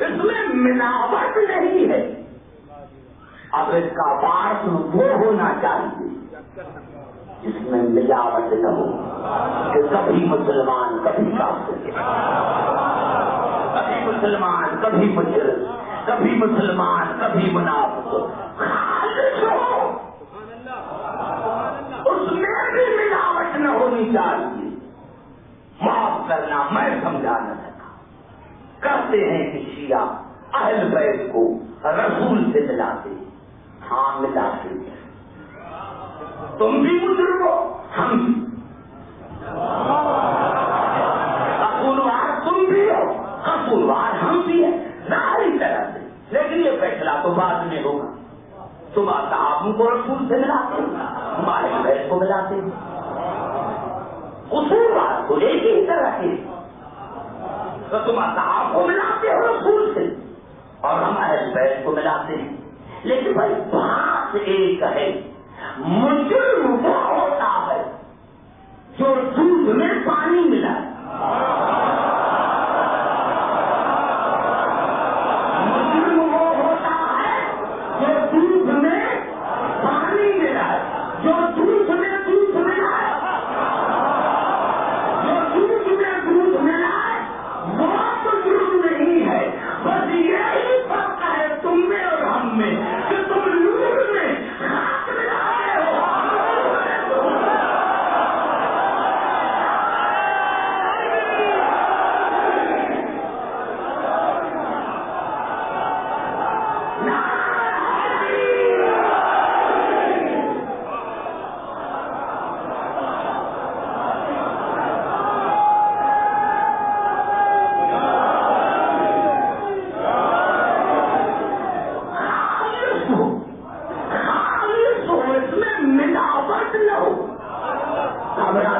[SPEAKER 1] اس میں ملاوٹ نہیں ہے. اب اس کا پارٹ وہ ہونا چاہیے جس میں ملاوٹ نہ ہو کہ کبھی مسلمان کبھی کافر، کبھی مسلمان کبھی مجرم، کبھی مسلمان کبھی منافق. خالص ہو، اس میں بھی ملاوٹ نہ ہونی چاہیے. معاف کرنا میں سمجھا نہ سکا. کہتے ہیں کہ شیعہ اہل بیت کو رسول سے ملاتے. ہاں ملاتے. تم بھی مجرم ہو، ہم بھی. قصوروار تم بھی ہو، قصوروار ہم بھی ہیں ظاہری طرح سے. لیکن یہ فیصلہ تو بعد میں ہوگا. تم صحابوں کو رسول سے ملاتے، ہمارے بیت کو ملاتے. قصوروار تو ایک ہی طرح کے. تو تم اصحاب کو ملاتے ہو رسول سے اور ہم اہل بیت کو ملاتے ہیں. لیکن بھائی بات ایک ہے، مجرم وہ ہوتا ہے جو دودھ میں پانی ملا. مجرم وہ ہوتا ہے جو دودھ میں پانی ملا، جو دودھ میں دودھ ملا، جو دودھ میں دودھ ملا وہ مجرم نہیں ہے. بس یہی فرق ہے تم میں اور ہم میں کہ تم نور میں خاک ملا رہے ہو.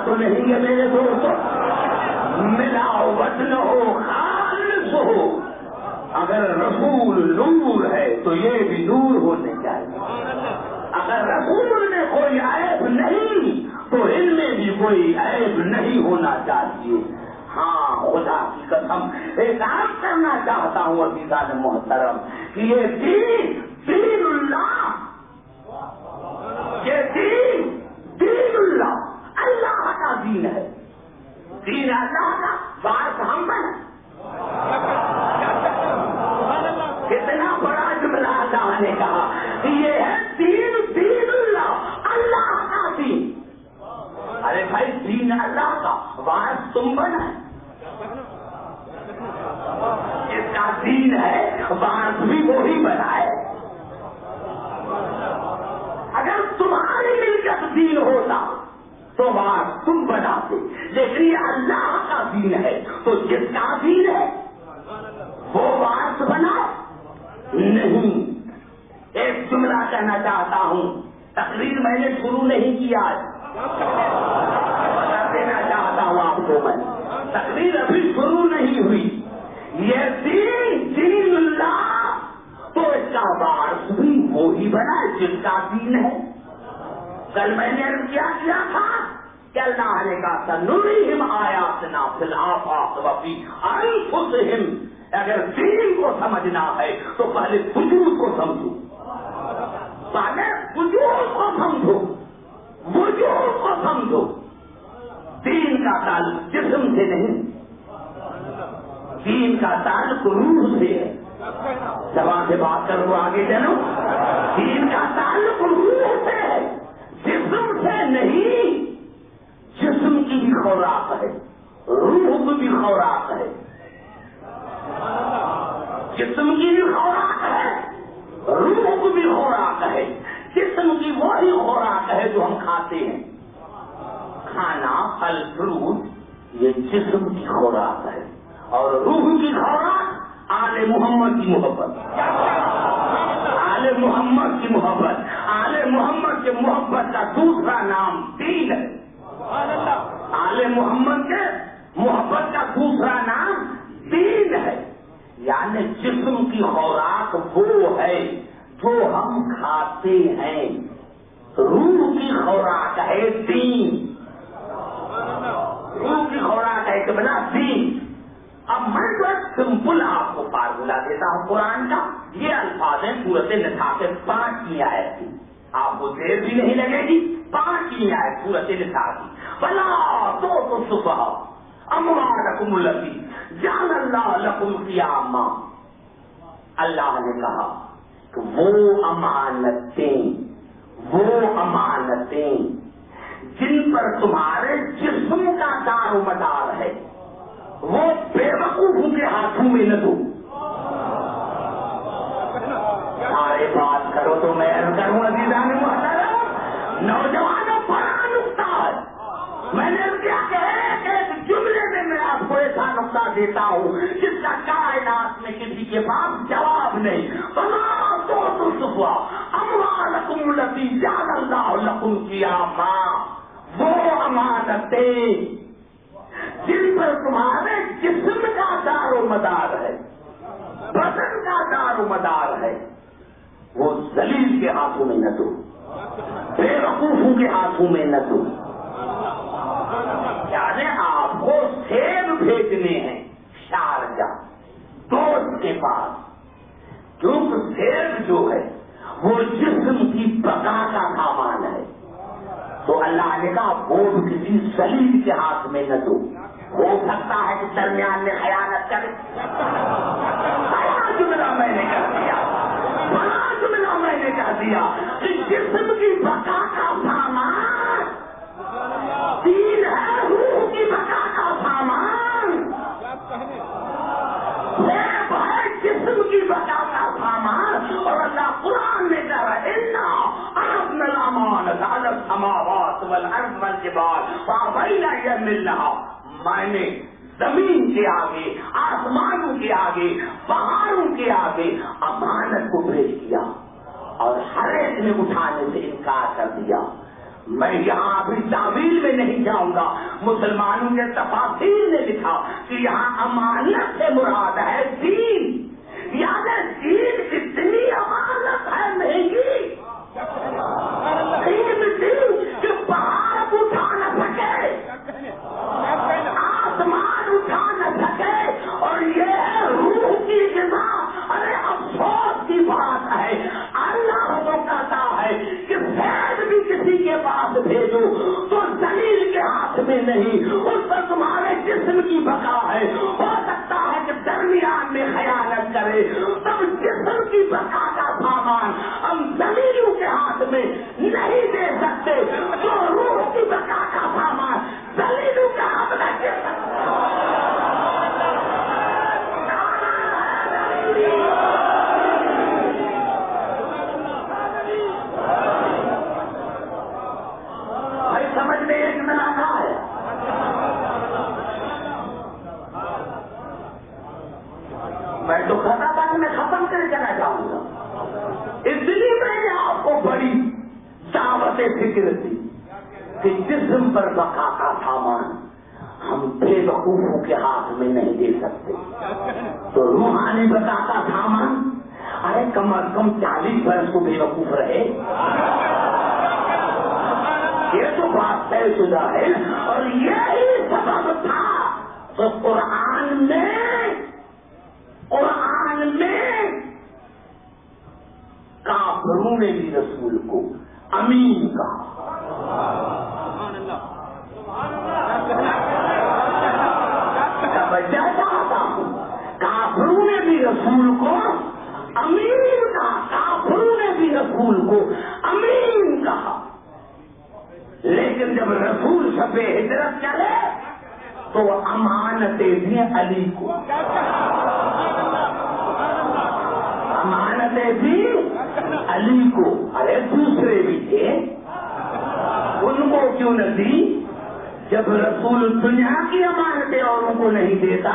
[SPEAKER 1] تو نہیں ہے میرے دوست، ملاوٹ نہ ہو، خالص ہو. اگر رسول نور ہے تو یہ بھی نور ہونے چاہیے. اگر رسول میں کوئی عیب نہیں تو ان میں بھی کوئی عیب نہیں ہونا چاہیے. ہاں خدا کی قسم ایک کام کرنا چاہتا ہوں عزیزان محترم کہ یہ دین اللہ، یہ دین اللہ اللہ کا دین ہے. دین اللہ کا بات ہم بنا. کتنا بڑا جملہ اللہ نے کہا کہ یہ ہے دین اللہ، اللہ کا دین. ارے بھائی دین اللہ کا بات تم بنا. جس کا دین ہے بات بھی وہی بنا ہے. اگر تمہاری ملکت دین ہوتا تو بات تم بناتے، لیکن یہ اللہ کا دین ہے تو جس کا دین ہے وہ بات بنا نہیں. ایک جملہ کہنا چاہتا ہوں، تقریر میں نے شروع نہیں کیا، بتا دینا چاہتا ہوں آپ کو میں، تقریر ابھی شروع نہیں ہوئی. یہ دین اللہ تو اس کا بات بھی وہی بنا جس کا دین ہے. کل میں نے کیا تھا کہ اللہ نے کہا سنريهم آیاتنا فی الآفاق وفی انفسهم. اگر دین کو سمجھنا ہے تو پہلے وجود کو سمجھو، پہلے وجود کو سمجھو، وجود کو سمجھو. دین کا تعلق جسم سے نہیں، دین کا تعلق روح سے ہے. زبان سے بات کرو آگے چلو. دین کا تعلق روح سے ہے، جسم سے نہیں. جسم کی بھی خوراک ہے، روح کی بھی خوراک ہے. جسم کی بھی خوراک ہے، روح کی بھی خوراک ہے. جسم کی وہی خوراک ہے جو ہم کھاتے ہیں. کھانا، پھل فروٹ یہ جسم کی خوراک ہے. اور روح کی خوراک آل محمد کی محبت، آل محمد کی محبت. آل محمد کے محبت کا دوسرا نام دین ہے. آل محمد کے محبت کا دوسرا نام دین ہے. یعنی جسم کی خوراک وہ ہے جو ہم کھاتے ہیں، روح کی خوراک ہے دین. روح کی خوراک ہے کہ بنا دین. اب میں تو سمپل آپ کو فارمولا دیتا ہوں قرآن کا. یہ الفاظ ہیں سورۃ النساء کے 5 آیت کی. آپ کو دیر بھی نہیں لگے گی. 5 آیت سورۃ النساء کی. فلا تؤتوا السفهاء اموالکم التی جعل اللہ لکم قیاما. اللہ نے کہا کہ وہ امانتیں جن پر تمہارے جسم کا دار و مدار ہے وہ بے وقوفوں کے ہاتھوں میں نہ دو. سارے بات کرو تو میں عرض کروں عزیزان محترم، نوجوانوں بڑا نقطہ ہے. میں نے کیا کہ ایک جملے میں میں آپ کو ایسا نقطہ دیتا ہوں جس کا کائنات میں کسی کے پاس جواب نہیں. فلا تؤتوا السفهاء اموالکم التی جعل اللہ لکم قیاما. وہ امانتیں جن پر تمہارے جسم کا دار و مدار ہے، وہ ذلیل کے ہاتھوں میں نہ دو، بے وقوفوں کے ہاتھوں میں نہ دو۔ یعنی آپ کو سیب بھیجنے ہیں شارجہ دوست کے پاس، کیونکہ سیب جو ہے وہ جسم کی بقا کا سامان ہے، تو اللہ نے کہا وہ کسی ذلیل کے ہاتھ میں نہ دو۔ ہو سکتا ہے کہ درمیان میں خیانت کرے، بڑا جملہ میں نے کر دیا، بڑا جملہ میں نے کر دیا کہ جسم کی بقا کا سامان دین ہے، روح کی بقا کا سامان سیب ہے، جسم کی بقا کا سامان۔ اور اللہ قرآن میں کہہ رہا ہے عرضنا الامانۃ علی السماوات والارض والجبال فابین ان یحملنها، میں نے زمین کے آگے، آسمانوں کے آگے، پہاڑوں کے آگے امانت کو پیش کیا اور ہر ایک نے اٹھانے سے انکار کر دیا۔ میں یہاں ابھی تعویل میں نہیں جاؤں گا، مسلمانوں کے تفاسیر نے لکھا کہ یہاں امانت سے مراد ہے دین، یعنی دین اتنی امانت ہے مہنگی کہ پہاڑ اٹھا نہ سکے، آسمان اٹھا نہ سکے، اور یہ ہے روح کی غذا۔ ارے افسوس کی بات ہے، اللہ وہ کہتا ہے کہ فیض بھی کسی کے پاس بھیجو تو ذلیل کے ہاتھ میں نہیں، اس پر تمہارے جسم کی بقا ہے، ہو سکتا ہے کہ درمیان میں خیانت کرے، تب جسم کی بقا کا سامان ہم ذلیلوں کے ہاتھ میں نہیں دے سکتے، جو روح کی بقا کا سامان ذلیلوں کے ہاتھ میں دے سکتے۔ بھائی سمجھ میں ایک منافع ہے۔ میں تو کہتا تھا کہ میں ختم کر کے نہ جاؤں گا، اس لیے میں نے آپ کو بڑی دعوت فکر دی کہ جسم پر بقا کا سامان ہم بے وقوفوں کے ہاتھ میں نہیں دے سکتے، تو روحانی بقا کا سامان ارے کم از کم 40 برس کو بے وقوف رہے، یہ تو بات طے شدہ ہے۔ اور یہی سبب تھا تو قرآن میں کافروں نے بھی رسول کو امین کہا۔ توجہ چاہتا ہوں، کافروں نے بھی رسول کو امین کہا، کافروں نے بھی رسول کو امین کہا، لیکن جب رسول شب ہجرت چلے تو امانتیں دی علی کو، امانتیں دی علی کو۔ ارے دوسرے بھی تھے، ان کو کیوں نہ دی؟ جب رسول دنیا کی امانتیں اوروں کو نہیں دیتا،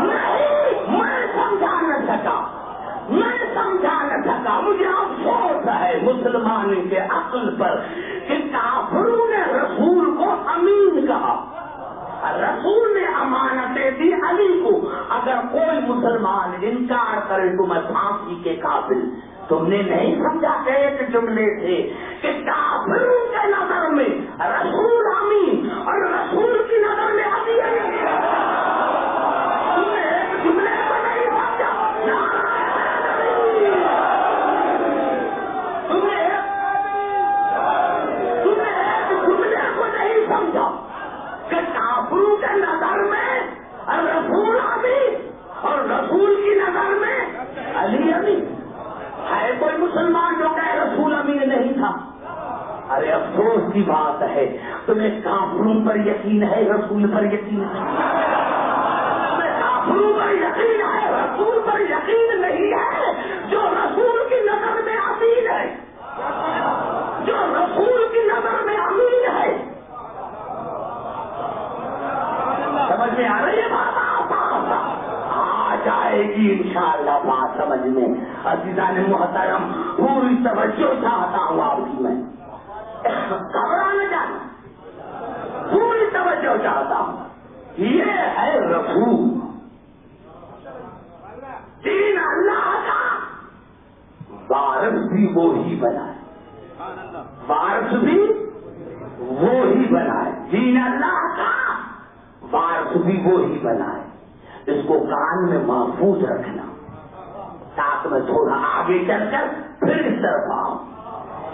[SPEAKER 1] نہیں میں سمجھا نہ سکا، مجھے افسوس ہے مسلمان کے عقل پر کہ کافروں نے رسول کو امین کہا، رسول نے امانتیں دی علی کو۔ اگر کوئی مسلمان انکار کرے تو میں پھانسی کے قابل۔ تم نے نہیں سمجھا کہ ایک جملے سے کہ کافروں کے نظر میں رسول امین اور رسول کی نظر میں علی امین، تم نے ایک جملے کو نہیں سمجھا، تم نے ایک جملے کو نہیں سمجھا کہ کافروں کے نظر میں رسول امین اور رسول کی نظر میں علی امین۔ ہے کوئی مسلمان جو کہ رسول امین نہیں تھا؟ ارے افسوس کی بات ہے، تمہیں کافروں پر یقین ہے، رسول پر یقین نہیں، تمہیں کافروں پر یقین ہے، رسول پر یقین نہیں ہے۔ جو رسول کی نظر میں امین ہے، جو رسول کی نظر میں امین ہے، سمجھ میں آ رہی ہے بات؟ جائے گی انشاءاللہ بات سمجھ میں۔ عزیزان محترم، پوری توجہ چاہتا ہوں آپ کی، میں گھبرانا جانا، پوری توجہ چاہتا ہوں۔ یہ ہے رسول، وارث بھی وہی بنائے، وارث بھی وہی بنائے، دین اللہ کا وارث بھی وہی بنائے۔ اس کو کان میں محفوظ رکھنا تاکہ میں تھوڑا آگے چل کر پھر اس طرف آؤں۔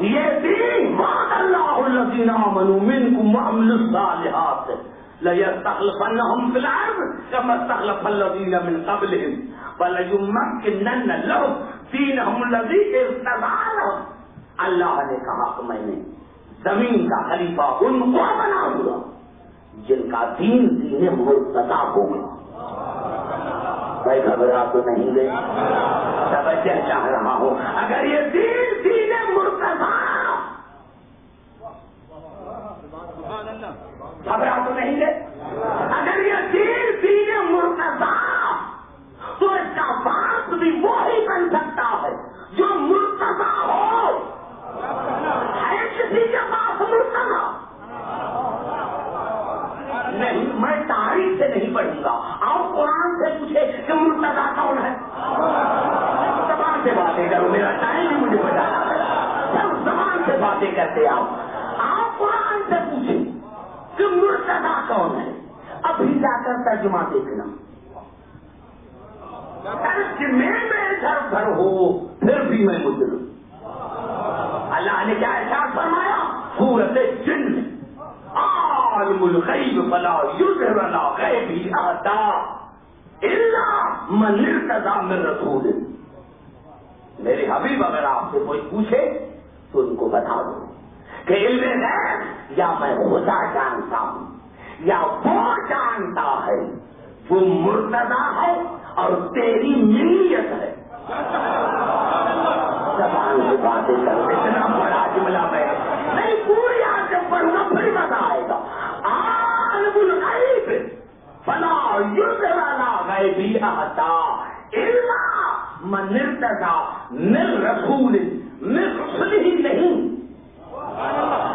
[SPEAKER 1] یہ دین وعد اللہ الذین آمنوا منکم وعملوا الصالحات لَيَسْتَخْلِفَنَّهُمْ فِي الْأَرْضِ كَمَا اسْتَخْلَفَ الَّذِينَ مِنْ قَبْلِهِمْ وَلَيُمَكِّنَنَّ لَهُمْ دِينَهُمُ الَّذِي ارْتَضَىٰ لَهُمْ۔ اللہ نے کہا کہ میں نے زمین کا خلیفہ ان کو بناؤں گا جن کا دین دین مرتضی ہوگا۔ بھائی گھبرا تو نہیں گئے، توجہ چاہ رہا ہوں۔ اگر یہ دین دین مرتضی، گھبرا تو نہیں گئے، اگر یہ دین دین مرتضی تو اس کا باپ بھی وہی بن سکتا ہے جو مرتضی ہو۔ ہے کسی کے پاس مرتضی؟ نہیں، میں تاریخ سے نہیں پڑھوں گا، آپ قرآن سے پوچھے کہ مرتضی کون ہے؟ زبان سے باتیں کرو، میرا ٹائم بھی مجھے بتانا ہے، سب زبان سے باتیں کرتے آپ قرآن سے پوچھیں کہ مرتضی کون ہے، ابھی جا کر ترجمہ دیکھنا، ترجمے میں ادھر ادھر ہو پھر بھی میں مجرم۔ اللہ نے کیا ارشاد فرمایا سورۃ جن میں، عالم الغیب فلا یظہر علی غیبہ احدا الا من ارتضی من رسول۔ میرے حبیب اگر آپ سے کوئی پوچھے تو ان کو بتا دو کہ علم غیب یا میں خدا جانتا ہوں یا وہ جانتا ہے وہ مرتضی ہے اور تیری ملیت ہے۔ زبان سے باتیں کرتے اتنا بڑا جملہ میں نہیں، پوری آج جب پڑھوں گا پھر مزہ آئے گا۔ عالم الغیب فلا یظہر علی غیبہ احدا الا من ارتضی من رسول، من رسول ہی نہیں،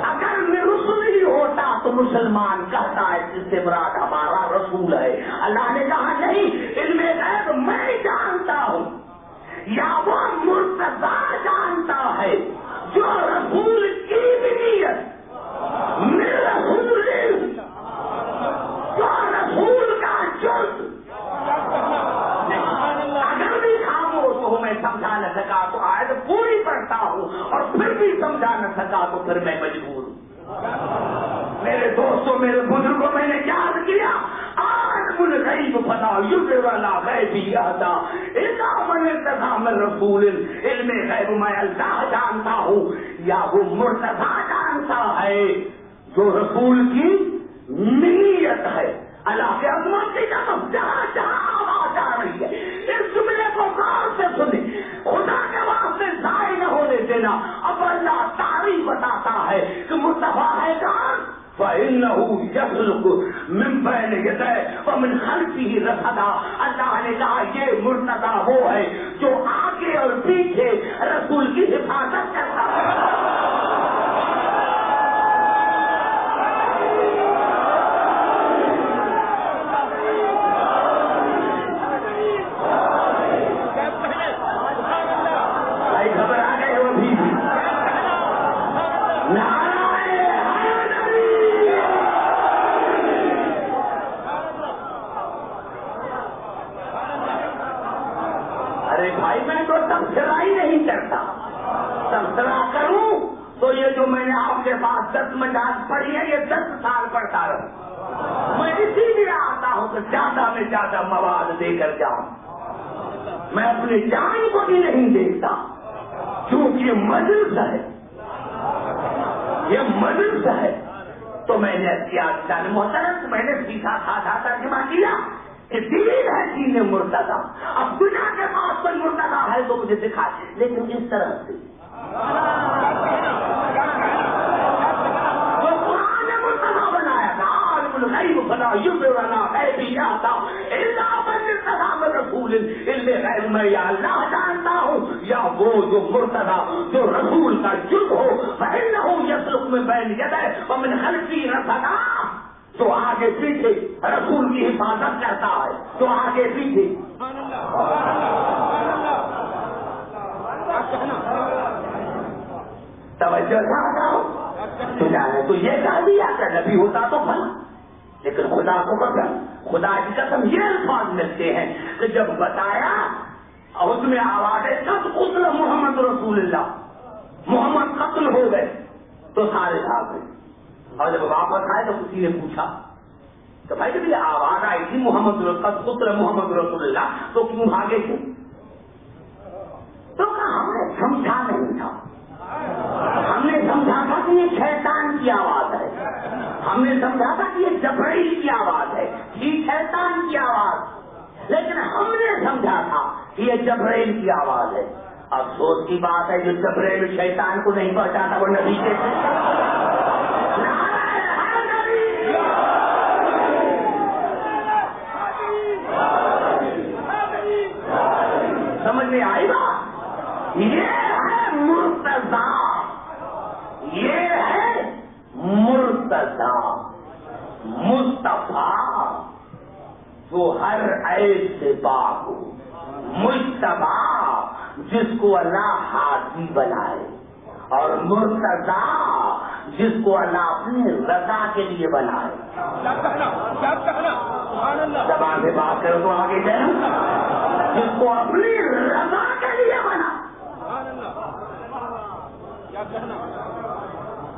[SPEAKER 1] اگر میں رسول ہی ہوتا تو مسلمان کہتا ہے جس سے مراد ہمارا رسول ہے۔ اللہ نے کہا نہیں، علم غیب میں جانتا ہوں یا وہ مرتضی جانتا ہے جو رسول کی ملیت، من رسول جو رسول کا جز۔ اگر بھی خاموش ہو میں سمجھا نہ سکا تو آیت پوری پڑھتا ہوں اور پھر بھی سمجھا نہ سکا تو پھر میں مجبور ہوں۔ میرے دوستوں، میرے بزرگوں، میں نے یاد کیا عالم الغیب فلا یظہر علی غیبہ احدا الا من ارتضی من رسول۔ علم غیب میں اللہ جانتا ہوں یا وہ مرتضی جانتا ہے جو رسول کی ملیت ہے۔ اللہ کے عظمت کی قسم، جہاں جہاں آواز آ رہی ہے اس جملے کو غور سے سنیں، خدا کے واسطے ضائع نہ ہونے دینا۔ اب اللہ تعریف بتاتا ہے کہ مصطفیٰ ہے کون؟ فَإِنَّهُ يَسْلُكُ مِن بَيْنِ يَدَيْهِ وَمِنْ خَلْفِهِ رَصَدًا۔ اللہ نے کہا یہ مرتضی وہ ہے جو آگے اور پیچھے رسول کی حفاظت کرتا ہے۔ تو یہ جو میں نے آپ کے پاس 10 مجاز پڑھی ہے یہ 10 سال پڑھتا رہا۔ میں اسی لیے آتا ہوں کہ زیادہ میں زیادہ مواد دے کر جاؤں۔ میں اپنی جان کو بھی نہیں دیکھتا کیونکہ یہ مجلس ہے، یہ مجلس ہے۔ تو میں نے اختیار محترم میں نے سیکھا تھا ترجمہ کیا کہ دین ہے دین مرتضی۔ اب دنیا کے پاس کوئی مرتضی ہے تو مجھے دکھا، لیکن اس طرح سے جو قرآن نے مرتضی بنایا تھا، عالم الغیب فلا یظہر علی غیبہ احدا الا من ارتضی من رسول۔ علم غیب میں یا اللہ جانتا ہوں یا وہ جو مرتضی جو رسول کا جز ہو۔ فإنه يسلك من بين يديه ومن خلفه رصدا، جو آگے پیچھے رسول کی حفاظت کرتا ہے، جو آگے پیچھے توجہ چاہتا ہوں خدا نے تو یہ کہہ دیا کہ نبی ہوتا تو بھلا، لیکن خدا کو قسم، خدا کی قسم یہ الفاظ ملتے ہیں کہ جب بتایا اور اس میں آواز ہے قد قتل محمد رسول اللہ، محمد قتل ہو گئے، تو سارے بھاگ گئے. اور جب واپس آئے تو کسی نے پوچھا تو بھائی جب یہ آواز آئی تھی محمد قد قتل محمد رسول اللہ تو کیوں بھاگے تھے؟ تو کہا ہم نے سمجھا نہیں تھا، ہم نے سمجھا تھا کہ یہ شیطان کی آواز ہے، ہم نے سمجھا تھا کہ یہ جبرائیل کی آواز ہے، یہ شیطان کی آواز، لیکن ہم نے سمجھا تھا کہ یہ جبرائیل کی آواز ہے. افسوس کی بات ہے جو جبرائیل شیطان کو نہیں پہنچاتا وہ نبی کے سمجھ میں آئی بات؟ یہ ہے مرتضی، یہ ہے مرتضی مصطفیٰ جو ہر عیب سے پاک ہو، مجتبی جس کو اللہ ہادی بنائے، اور مرتضی جس کو اللہ اپنی رضا کے لیے بنائے. زبان سے بات کرو تو آگے جائیں، جس کو اپنی رضا کے لیے بنا.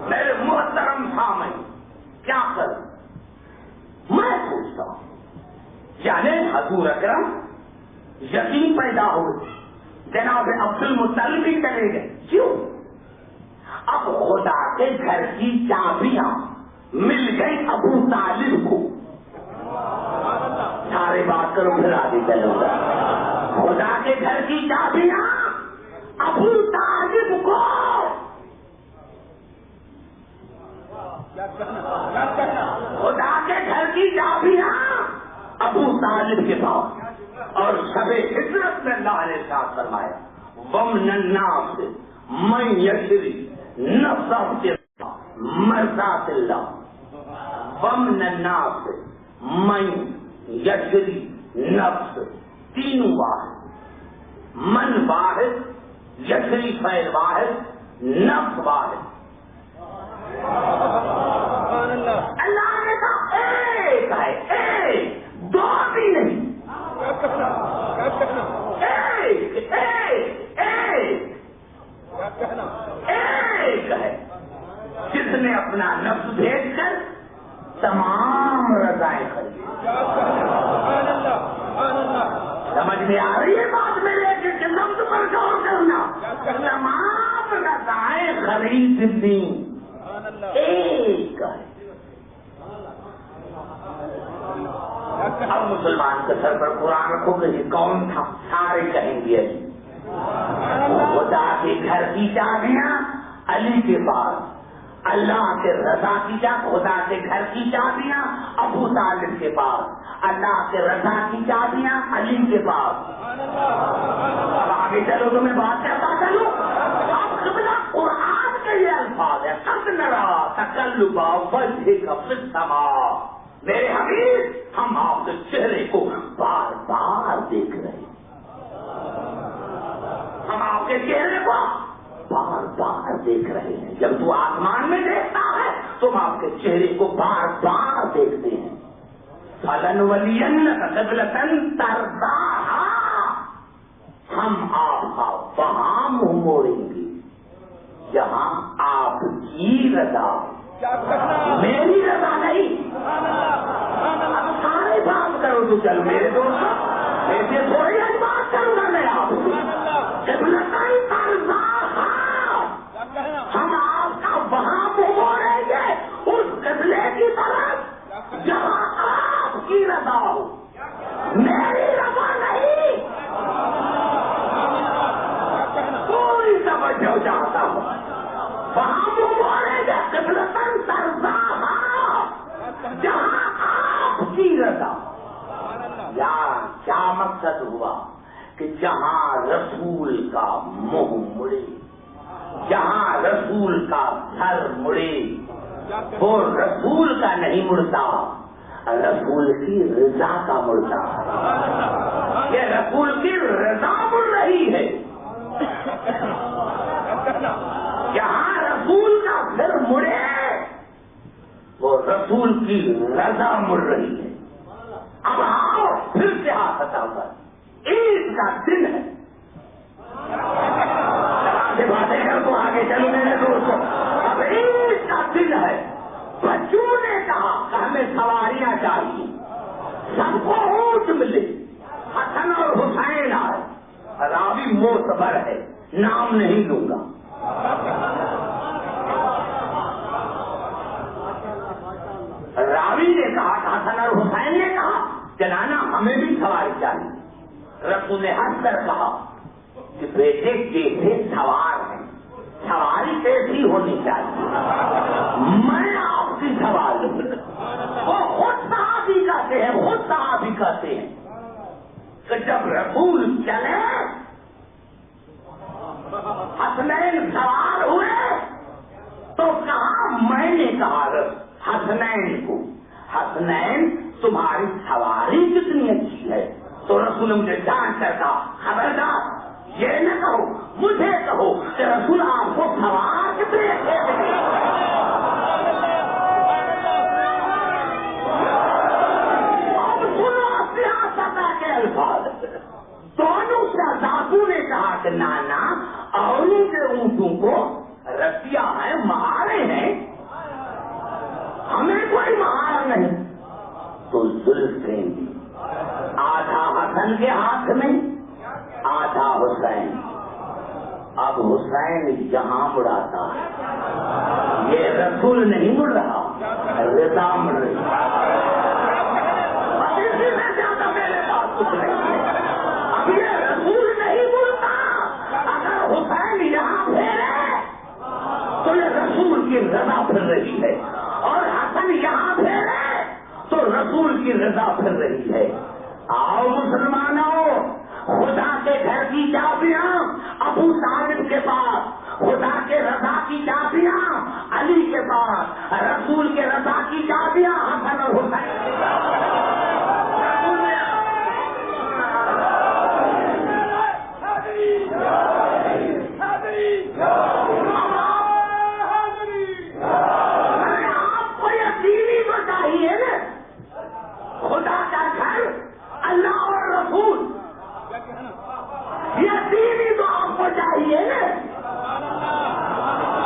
[SPEAKER 1] میرے محترم سامعین کیا کروں؟ میں پوچھتا ہوں، یعنی حضور اکرم یقین پیدا ہو جناب عبد المطلب بھی چلے گئے، کیوں؟ اب خدا کے گھر کی چابیاں مل گئی ابو طالب کو. سارے بات کرو پھر آگے چلو گا. خدا کے گھر کی چابیاں ابو طالب کو، خدا کے گھر کی چابیاں ابو طالب کے پاس. اور شب ہجرت میں اللہ نے ساتھ فرمایا ومن الناس من یشری نفسه مرضات اللہ، ومن الناس من یشری نفس، تینوں واحد، من واحد، یشری فعل واحد، نفس واحد. اللہ نے کہا ایک ہے، ایک، دو بھی نہیں، ایک ایک ایک ایک ہے جس نے اپنا نفس بھیج کر تمام رضائیں خریدی. سمجھ میں آ رہی ہے بات میرے کہ لفظ پر غور کرنا، تمام رضائیں خرید دی، ایک ہے. اب مسلمان کے سر پر قرآن رکھو کہ یہ کون تھا؟ سارے کہیں گے علی. خدا کے گھر کی چابیاں علی کے پاس، اللہ کے رضا کی خدا کے گھر کی چابیاں ابو طالب کے پاس، اللہ کے رضا کی چابیاں علی کے پاس. اب آگے چلو تو میں بات کرتا چلوں. اب قبلہ قرآن کے یہ الفاظ ہے قد نرا تقلب وجهک فی السماء. میرے حبیب ہم آپ کے چہرے کو بار بار دیکھ رہے ہیں، ہم آپ کے چہرے کو بار بار دیکھ رہے ہیں. جب تو آسمان میں دیکھتا ہے تو ہم آپ کے چہرے کو بار بار دیکھتے ہیں. فَلَنُوَلِّيَنَّكَ قِبْلَةً تَرْضَاهَا، ہم آپ کا وہاں منہ موڑیں گے جہاں آپ کی رضا، میری رضا نہیں. اب سارے بات کرو تو چل میرے دوست، ایسے تھوڑی آج بات کروں گا میں آپ ہم آپ کا وہاں منہ موڑیں گے اس قبلے کی طرف جہاں آپ کی رضا ہو، میری رضا نہیں. کوئی توجہ چاہتا ہوں، وہاں منہ موڑیں گے قبلتاً ترضاہا، جہاں آپ کی رضا. یار کیا مقصد ہوا کہ جہاں رسول کا منہ مڑے، جہاں رسول کا سر مڑے، وہ رسول کا نہیں مڑتا، رسول کی رضا کا مڑتا. یہ رسول کی رضا مڑ رہی ہے. جہاں رسول کا سر مڑے وہ رسول کی رضا مڑ رہی ہے. اب آؤ پھر سے ہاتھ ہٹا کر عید کا دن ہے. باتیں کر تو آگے چلو میرے دوستوں. اب عید کا دن ہے. بچوں نے کہا کہ ہمیں سواریاں چاہیے, سب کو اونٹ ملے. حسن اور حسین آئے. راوی معتبر ہے, نام نہیں لوں گا. راوی نے کہا کہ حسن اور حسین نے کہا کہ نانا ہمیں بھی سواری چاہیے. رسول نے ہنس کر کہا کہ بیٹے کیسے سوار ہیں, سواری کیسی ہونی چاہیے. میں آپ کی سوال ہوں. وہ خود صحابی کہتے ہیں, خود صحابی کہتے ہیں کہ جب رسول چلے حسنین سوار ہوئے تو کہا, میں نے کہا حسنین کو, حسنین تمہاری سواری کتنی اچھی ہے. تو رسول مجھے جان کر کہا خبردار یہ نہ کہو, مجھے کہو کہ رسول آپ کو سوار کتنے اچھے تھے. اب سنو سیاست کے الفاظ. دونوں شہزادوں نے کہا کہ نانا اوروں کے اونٹوں کو رسیاں ہیں, مہارے ہیں, ہمیں کوئی مہارا نہیں. تو زلفیں آدھا حسن کے ہاتھ میں, آدھا حسین. اب حسین یہاں مڑاتا ہے, یہ رسول نہیں مڑ رہا, رضا مڑ رہی. اسی میں زیادہ میرے پاس کچھ نہیں ہے. اب یہ رسول نہیں مڑتا. اگر حسین یہاں پھیرے تو یہ رسول کی رضا پھر رہی ہے, اور حسن یہاں پھیرے تو رسول کی رضا پھر رہی ہے. آؤ مسلمانوں, خدا کے گھر کی چابیاں ابو طالب کے پاس, خدا کے رضا کی چابیاں علی کے پاس, رسول کے رضا کی چابیاں حسن اور حسین کے پاس. آپ کو یقینی تو چاہیے نا, خدا کا گھر اللہ اور رسول, یہ دین ہی تو آپ کو چاہیے نا,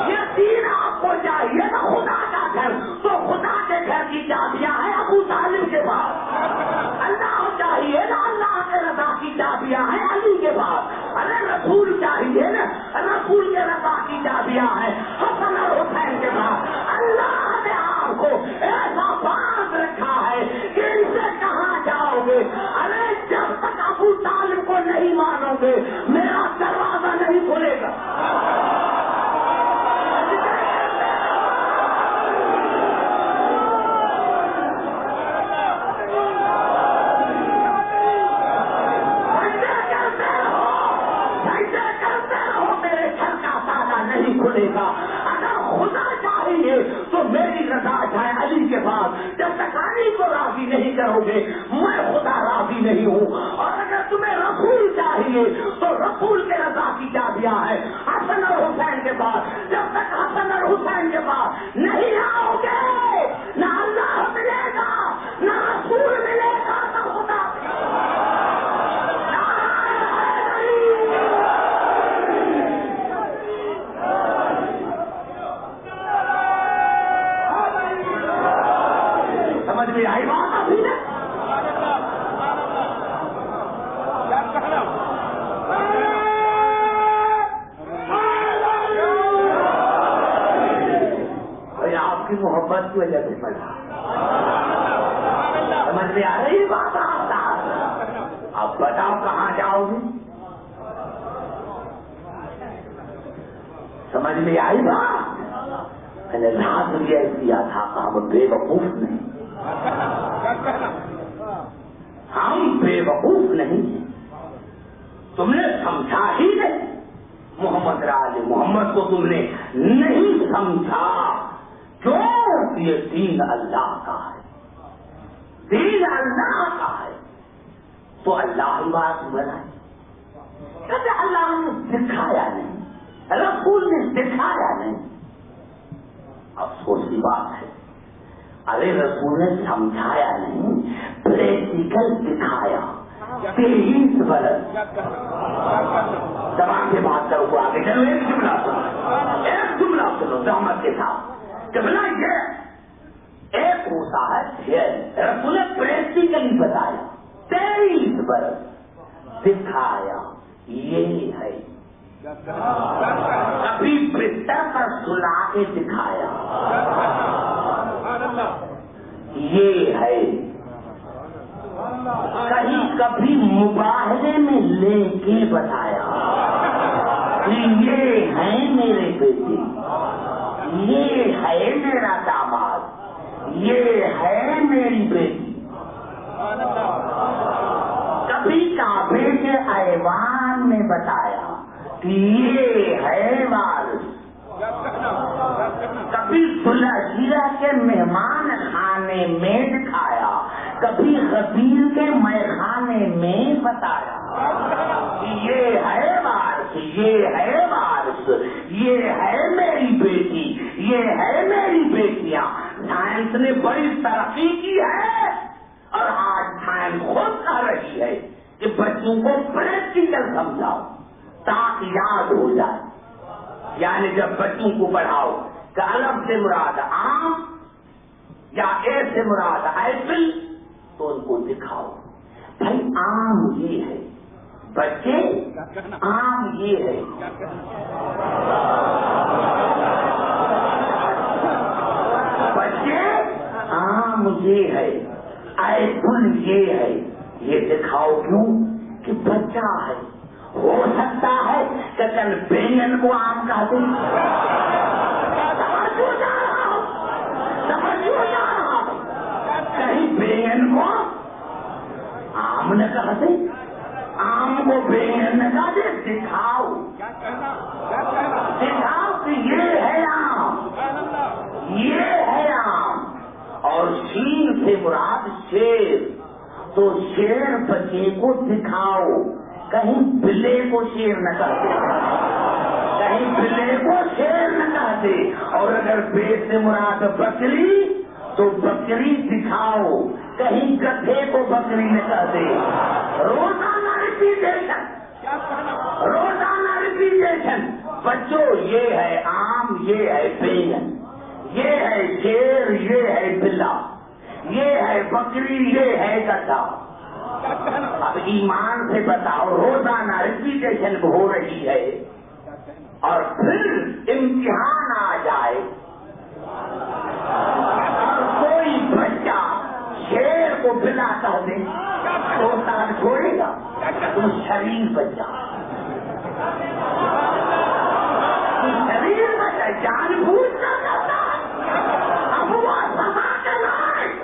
[SPEAKER 1] یہ دین آپ کو چاہیے نا. خدا کا گھر تو خدا کے گھر کی چابیاں ہیں ابو طالب کے پاس. اللہ چاہیے نا, اللہ کے رضا کی چابیاں ہیں علی کے پاس. ارے رسول چاہیے نا, رسول کے رضا کی چابیاں ہیں حسن اور حسین کے پاس. اللہ نے آپ کو ایسا باندھ رکھا ہے کہ ان سے کہاں جاؤ گے. ارے جب تک ابو طالب کو نہیں مانو گے میرا دروازہ نہیں کھلے گا. کھلے گا. اگر خدا چاہیے تو میری رضا جائے علی کے پاس. جب تک علی کو راضی نہیں کرو گے میں خدا راضی نہیں ہوں. اور اگر تمہیں رسول چاہیے تو رسول کے رضا کی چابیاں ہیں حسن اور حسین کے پاس. جب تک حسن اور حسین کے پاس نہیں آؤ گے نہ اللہ ملے گا نہ رسول ملے گا نہ خدا. سمجھ میں آئی بات ابھی نا؟ آپ کی محبت کی وجہ سے پڑھا. سمجھ میں آ رہی بات آپ کا؟ اب بتاؤ کہاں جاؤ گے؟ سمجھ میں آئی بات؟ میں نے رات یہ کیا تھا کہ ہم بے وقوف نہیں, ہم بے وقوف نہیں. تم نے سمجھا ہی نہیں, محمد راج محمد کو تم نے نہیں سمجھا. کیوں؟ یہ دین اللہ کا ہے, دین اللہ کا ہے تو اللہ ہی بات بنائے. کہتے اللہ نے دکھایا نہیں, رسول نے دکھایا نہیں. افسوس کی بات ہے، ارے رسول نے سمجھایا نہیں، پریکٹیکل دکھایا۔ 23 برس زبان سے بات کرو تو آگے چلو، ایک جملہ سنو زحمت کے ساتھ۔ جملہ یہ ایک ہوتا ہے رسول نے پریکٹیکلی بتایا، 23 برس دکھایا، یہ ہے۔ کبھی بستر پر سلا کے دکھایا، یہ ہے۔ کہیں کبھی مباہلے میں لے کے بتایا کہ یہ ہے میرے بیٹے، یہ ہے میرا داماد، یہ ہے میری بیٹی۔ کبھی کعبے کے ایوان میں بتایا کہ یہ ہے وارث۔ کبھی سلحشیرہ کے مہمان خانے میں دکھایا، کبھی غدیر کے میخانے میں بتایا کہ یہ ہے وارث، یہ ہے وارث، یہ ہے میری بیٹی، یہ ہے میری بیٹیاں۔ سائنس نے بڑی ترقی کی ہے اور آج سائنس خود کہہ رہی ہے کہ بچوں کو پریکٹیکل سمجھاؤ تاکہ یاد ہو جائے۔ یعنی جب بچوں کو پڑھاؤ کہ الف سے مراد آم یا اے سے مراد ایپل، تو ان کو دکھاؤ بھائی آم یہ ہے، بچے آم یہ ہے۔ بچے آم یہ ہے، ایپل یہ ہے، یہ دکھاؤ۔ کیوں کہ بچہ ہے، ہو سکتا ہے کہ کل بینگن کو آم کہہ دیں۔ سمجھو جا رہا ہوں، کہیں بینگن کو آم نہ کہہ دے، آم کو بینگن نہ کہہ دے۔ دکھاؤ کہ یہ ہے آم، یہ ہے آم۔ اور شین سے مراد شیر، تو شیر بچے کو دکھاؤ، کہیں بلے کو شیر نہ کہتے، کہیں بلے کو شیر نہ کہتے۔ اور اگر بے سے مراد بکری تو بکری دکھاؤ، کہیں گدھے کو بکری نہ کہتے۔ روزانہ ریپیٹیشن، روزانہ ریپیٹیشن۔ بچوں یہ ہے آم، یہ ہے بینگن، یہ ہے شیر، یہ ہے بلا، یہ ہے بکری، یہ ہے گدھا۔ اب ایمان سے بتاؤ، روزانہ ریپیٹیشن ہو رہی ہے اور پھر امتحان آ جائے اور کوئی بچہ شیر کو بلا کہہ دے تو ساتھ چھوڑے گا؟ تو شریر بچہ، شریر بچہ جان بوجھ کر کرتا ہے، اب وہ سزا کے لائق،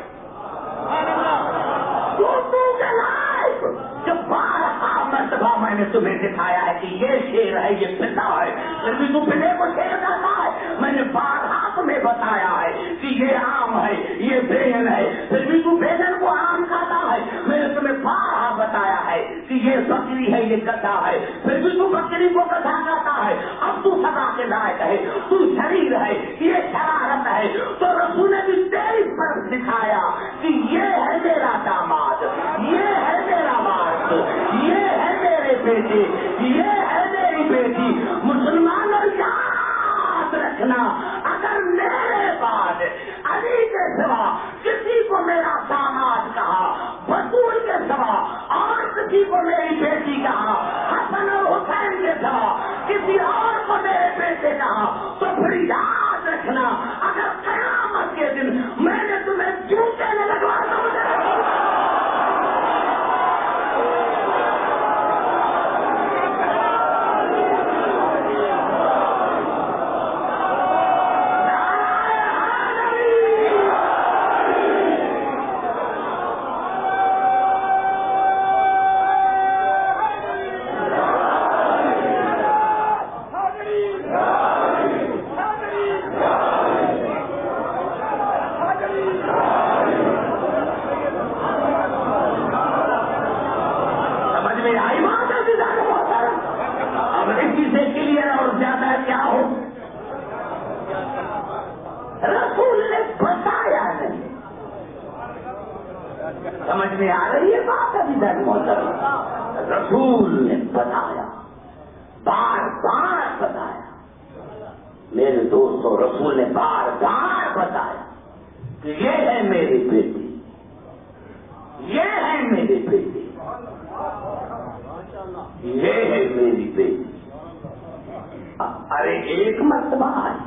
[SPEAKER 1] کے لائق۔ جب 12 مرتبہ میں نے تمہیں دکھایا ہے کہ یہ شیر ہے، یہ بلا ہے، پھر بھی تم بلے کو شیر کرتا ہے۔ میں نے 12 تمہیں بتایا ہے کہ یہ آم ہے، یہ بینگن ہے، پھر بھی تم بینگن کو آم کھاتا ہے۔ میں نے تمہیں 12 بتایا ہے کہ یہ بکری ہے، یہ گدھا ہے، پھر بھی تم بکری کو گدھا کھاتا ہے۔ اب تو سزا کے لائق ہے، تو شریر ہے، یہ شرارت ہے۔ تو رسول نے بھی 23 برس دکھایا کہ یہ ہے میرا داماد، یہ ہے میرا وارث، یہ ہے میرے بیٹے، یہ ہے میری بیٹی۔ مسلمانوں یاد رکھنا، اگر میرے بعد علی کے سوا کسی کو میرا داماد کہا، بطول کے سوا اور کسی کو میری بیٹی کہا، حسن اور حسین کے سوا کسی اور کو میرے بیٹے کہا، تو پھر یاد رکھنا اگر قیامت کے دن میں نے تمہیں جوتے میں لگوا سمجھ میں آ رہی ہے بات؟ ابھی تک محترم رسول نے بتایا، بار بار بتایا میرے دوستوں، رسول نے بار بار بتایا کہ یہ ہے میری بیٹی، یہ ہے میری بیٹی، یہ ہے میری بیٹی۔ ارے ایک مرتبہ ہے،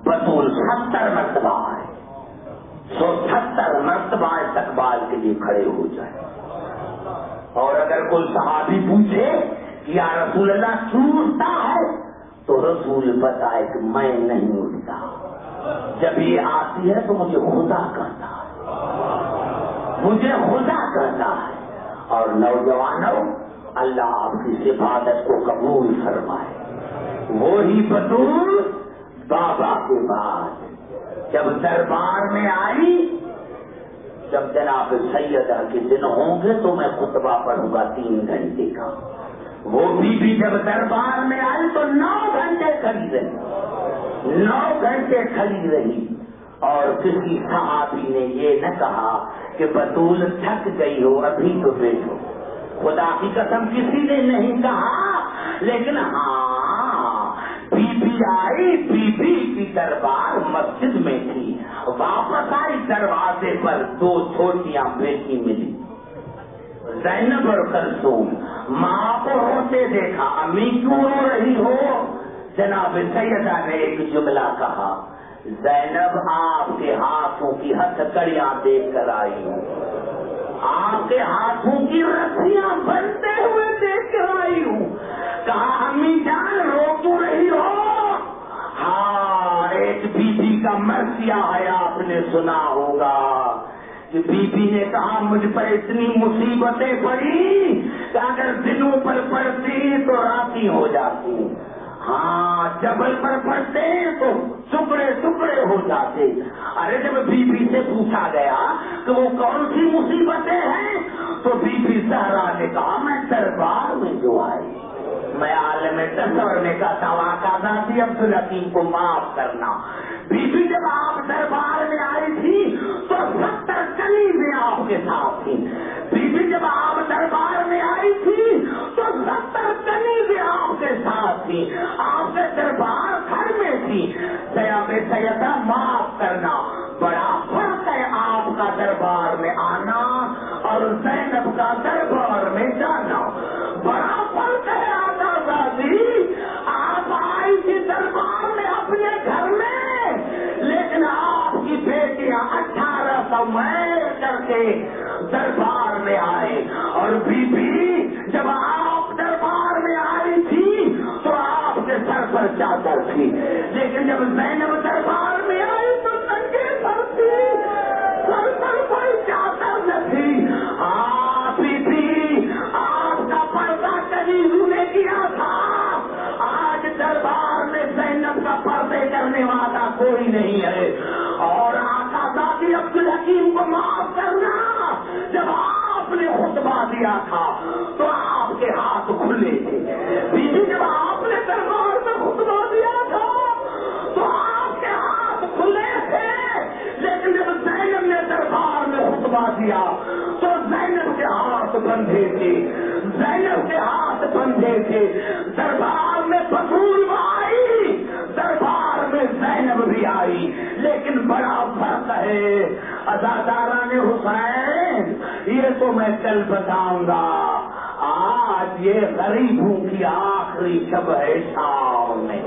[SPEAKER 1] بطول 70 مرتبہ ہے، 170 مرتبہ استقبال کے لیے کھڑے ہو جائے۔ اور اگر کوئی صحابی پوچھے کہ یا رسول اللہ کیوں اٹھتا ہے تو رسول بتائے کہ میں نہیں اٹھتا، جب یہ آتی ہے تو مجھے خدا کہتا ہے، مجھے خدا کہتا ہے۔ اور نوجوانوں، اللہ آپ کی عبادت کو قبول فرمائے۔ وہی بطول بابا کے بعد جب دربار میں آئی، جب جناب سیدہ کے دن ہوں گے تو میں خطبہ پڑھوں گا 3 گھنٹے کا، وہ بھی جب دربار میں آئی تو 9 گھنٹے کھڑی رہی، 9 گھنٹے کھڑی رہی۔ اور کسی صحابی نے یہ نہ کہا کہ بطول تھک گئی ہو ابھی تو بیٹھو، خدا کی قسم کسی نے نہیں کہا، لیکن ہاں بی بی آئی، بی بی کی دربار مسجد میں تھی، واپس آئی، دروازے پر 2 چھوٹیاں بیٹی ملی، زینب اور کلثوم۔ ماں کو روتے دیکھا، امی کیوں رو رہی ہو؟ جناب سیدہ نے ایک جملہ کہا، زینب آپ کے ہاتھوں کی ہتھکڑیاں دیکھ کر آئی ہوں، آپ کے ہاتھوں کی رسیاں بنتے ہوئے دیکھ کر آئی ہوں۔ کہا امی جان رو کیوں رہی ہو؟ ہاں، ایک بی بی کا مرثیہ ہے، آپ نے سنا ہوگا کہ بی بی نے کہا مجھ پر اتنی مصیبتیں پڑی کہ اگر دنوں پر پڑتی تو راتی ہو جاتی، ہاں جبل پر پڑتے تو ٹکڑے ٹکڑے ہو جاتے۔ ارے جب بی بی سے پوچھا گیا کہ وہ کون سی مصیبتیں ہیں تو بی بی زہرا نے کہا میں دربار میں جو آئی، میں عالم تصور نے کہا تھا ذاتی عبدالحکیم کو معاف کرنا۔ بی بی جب آپ دربار میں آئی تھی تو 70 کنیزیں آپ کے ساتھ تھیں، بی بی جب آپ دربار میں آئی تھی تو 70 کنیزیں آپ کے ساتھ تھیں، آپ کے دربار گھر میں تھی۔ سیدہ معاف کرنا، بڑا فرق ہے آپ کا دربار میں آنا اور زینب کا دربار میں جانا، بڑا فرق ہے آقا زادی۔ آپ آئی تھی دربار میں اپنے گھر میں، لیکن آپ کی بیٹیاں 1800 میل کر کے دربار میں آئے، اور بی بی جب آپ دربار میں آئی تھی تو آپ کے سر پر چادر تھی، لیکن جب زینب دربار میں آئی تو ننگے سر تھی، سر پر کوئی چادر نہ تھی۔ آپ بی بی آپ کا پردہ کنیزوں نے کیا تھا، آج دربار میں زینب کا پردے کرنے والا کوئی نہیں ہے۔ اور آقا ذاتی عبدالحکیم کو معاف کرنا، جب آپ نے خطبہ دیا تھا تو آپ کے ہاتھ کھلے تھے، بی بی جب آپ نے دربار میں خطبہ دیا تھا تو آپ کے ہاتھ کھلے تھے، لیکن جب زینب نے دربار میں خطبہ دیا تو زینب کے ہاتھ بندھے تھے، زینب کے ہاتھ بندھے تھے۔ دربار میں بطول آئی، دربار میں زینب بھی آئی، لیکن بڑا فرق ہے۔ عزاداران حسین یہ تو میں کل بتاؤں گا، آج یہ غریبوں کی آخری شب ہے شام میں۔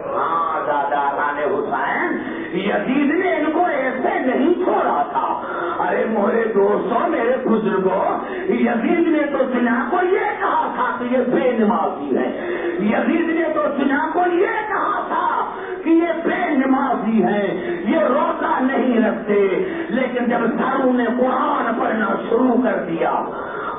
[SPEAKER 1] ہاں عزاداران حسین، یزید نے ان کو ایسے نہیں چھوڑا تھا۔ ارے میرے دوستوں، میرے بزرگوں، یزید نے تو زنا کو یہ کہا تھا کہ یہ بے نمازی ہے، یزید نے تو زنا کو یہ کہا تھا کہ یہ بے نمازی ہے، یہ روزہ نہیں رکھتے، لیکن جب سروں نے قرآن پڑھنا شروع کر دیا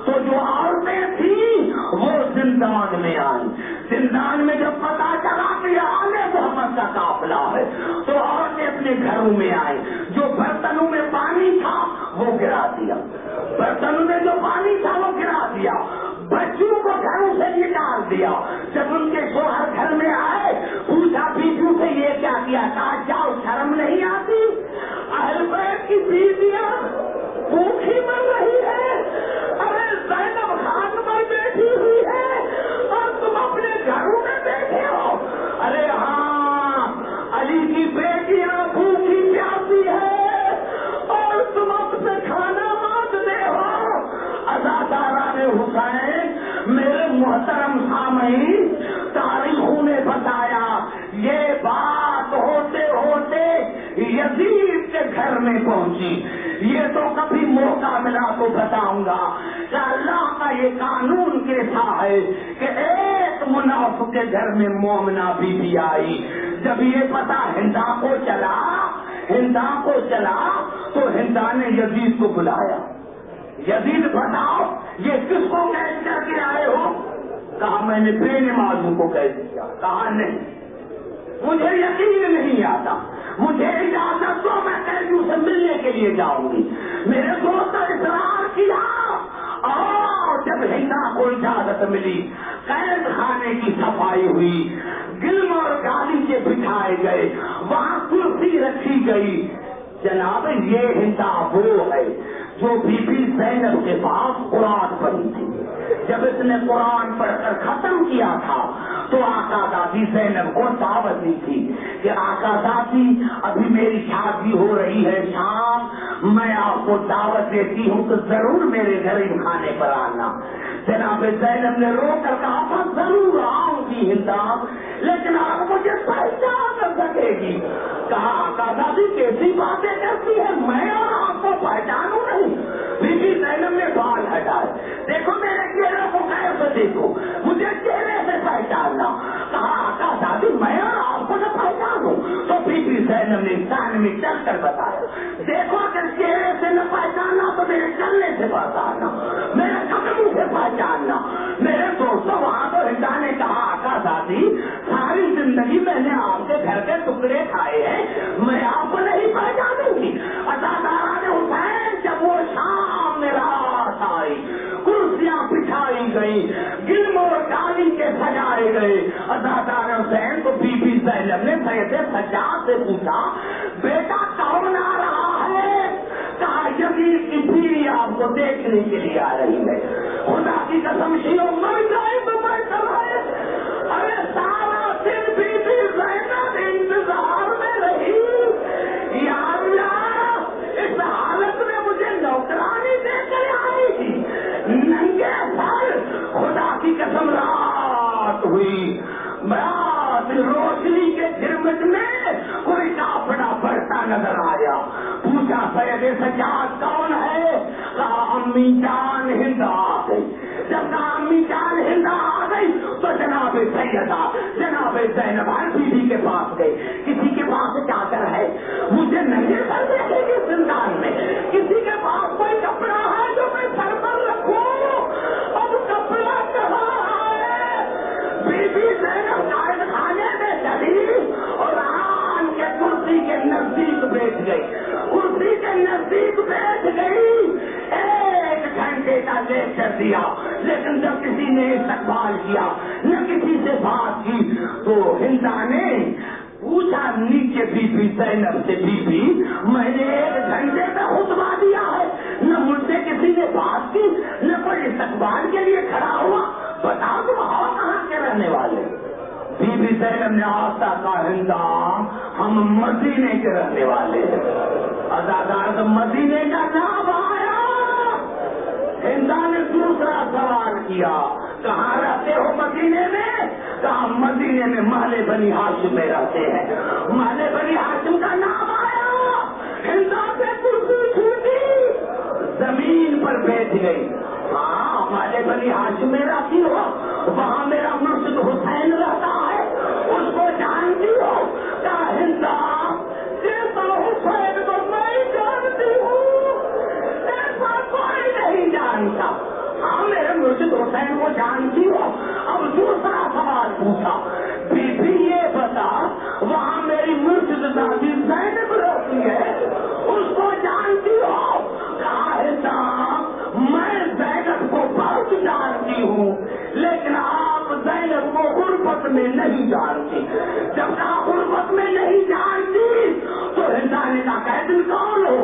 [SPEAKER 1] تو جو عورتیں تھیں وہ زندان میں آئیں۔ زندان میں جب پتا چلا کہ یہ آل محمد کا قافلہ ہے تو عورتیں اپنے گھروں میں آئیں، جو برتنوں میں پانی تھا وہ گرا دیا، برتنوں میں جو پانی تھا وہ گرا دیا، بچوں کو گھروں سے نکال دیا۔ جب ان کے شوہر گھر میں آئے پوچھا بیویوں سے یہ کیا کیا، کہا جاؤ شرم نہیں آتی، اہل بیت کی بیویاں بھوکھی حسین میرے محترم سامعین تاریخوں نے بتایا یہ بات ہوتے ہوتے یزید کے گھر میں پہنچی. یہ تو کبھی موقع ملا تو بتاؤں گا کہ اللہ کا یہ قانون کیسا ہے کہ ایک منافق کے گھر میں مومنہ بی بی آئی. جب یہ پتا ہندا کو چلا تو ہندا نے یزید کو بلایا. یزید بتاؤ یہ کس کو قید کر کے آئے ہو؟ کہا میں نے بے نمازوں کو قید کیا. کہا نہیں مجھے یقین نہیں آتا, مجھے اجازت دو میں قیدیوں سے ملنے کے لیے جاؤں گی. میرے دوست نے اصرار کیا اور جب ہندا کو اجازت ملی قید خانے کی صفائی ہوئی, گلم اور گالیچے بٹھائے گئے, وہاں کرسی رکھی گئی. جناب یہ ہندا وہ ہے جو بی بی زینب کے پاس قرآن پڑھی تھی. جب اس نے قرآن پڑھ کر ختم کیا تھا تو آقا دادی زینب کو دعوت دی تھی کہ آقا دادی ابھی میری شادی ہو رہی ہے شام, میں آپ کو دعوت دیتی ہوں تو ضرور میرے غریب خانے پر آنا. جناب زینب نے رو کر کہا تھا ضرور آؤں گی ہندا, لیکن آپ مجھے پہچان کر سکے گی. کہا آقا دادی کیسی باتیں کرتی ہے, میں اور آپ کو پہچانوں نہیں. بی بی زینب نے بال ہٹائے, دیکھو میرے چہرے کو کیسے دیکھو, مجھے چہرے سے پہچاننا. کہا آقا دادی میں اور آپ کو نہ پہچانوں. تو بی بی زینب نے انسان میں چل کر بتایا, دیکھو اگر چہرے سے نہ پہچاننا تو میرے چلنے سے پہچاننا, میرے قدموں سے پہچاننا. میرے دوستوں وہاں تو ہندا نے کہا آقا دادی ساری زندگی میں نے آپ کے گھر کے ٹکڑے کھائے ہیں, میں آپ کو نہیں پہچانوں گی. اداکاران حسین جب وہ شام میں رات آئی, کرسیاں بٹھائی گئی, گلم اور ڈالی کے سجائے گئے. اداکار حسین کو بی بی زینب نے سید سجاد سے پوچھا بیٹا کون آ رہا ہے؟ کہا یزید کی بیوی آپ کو دیکھنے کے لیے آ رہی ہے. خدا کی قسم شیعہ مر جائے تو میں کرائے. ارے سارا دن بی بی زینب انتظار میں رہی, یا اللہ اس حالت میں مجھے نوکرانی دے کر آئی تھی ننگے سر. خدا کی قسم رات ہوئی, رات روشنی کے گرمٹ میں کوئی کافڑا بڑھتا نظر آیا. پوچھا سید سجاد کون ہے؟ کہا امی جان ہندا آ گئی. جب کہا امی جان ہندا آ گئی تو جناب سیدہ جناب زینب بی بی کے پاس گئی. کسی کے پاس چادر ہے مجھے نہیں کر دیکھے گی زندان میں, کسی کے پاس کوئی کپڑا ہے جو میں سر پر رکھوں, اب کپڑا کہاں ہے؟ بی بی زینب قائد خانے میں چلی اور آن کے کرسی کے نزدیک بیٹھ گئی. کرسی کے نزدیک بیٹھ گئی, 1 گھنٹے کا لیکچر دیا, لیکن جب کسی نے استقبال کیا نہ کسی سے بات کی تو ہندا نے پوچھا نیچے بی بی زینب سے, بی بی میں نے 1 گھنٹے کا خطبہ دیا ہے, نہ مجھ سے کسی نے بات کی نہ کوئی استقبال کے لیے کھڑا ہوا, بتاؤ تم ہو کہاں کے رہنے والے؟ بی بی زینب نے آسا کہا ہندا ہم مدینے کے رہنے والے ہیں. اداکار مدینے کا نام آیا. ہندا نے دوسرا سوال کیا کہاں رہتے ہو مدینے میں؟ کہا مدینے میں محلے بنی ہاشم میں رہتے ہیں. محلے بنی ہاشم کا نام آیا. ہندا سے کرسی چھوٹی زمین پر بیٹھ گئی. ہاں محلے بنی ہاشم میں رہتی ہو, وہاں میرا مرشد حسین رہتا ہے, اس کو جانتی ہو؟ کہا ہندا جیسا حسین کو میں جانتی ہوں ایسا کوئی نہیں جانتا. ہاں میرے مرشد حسین کو جانتی ہو. اب دوسرا سوال پوچھا, بی بی یہ بتا وہاں میری مرشد دادی زینب رہتی ہے, اس کو جانتی ہو؟ کہا ہندا میں زینب کو بہت جانتی ہوں, لیکن آپ زینب کو غربت میں نہیں جانتی. جب کہا غربت میں نہیں جانتی تو ہندا نے کہا کہ تم کون ہو,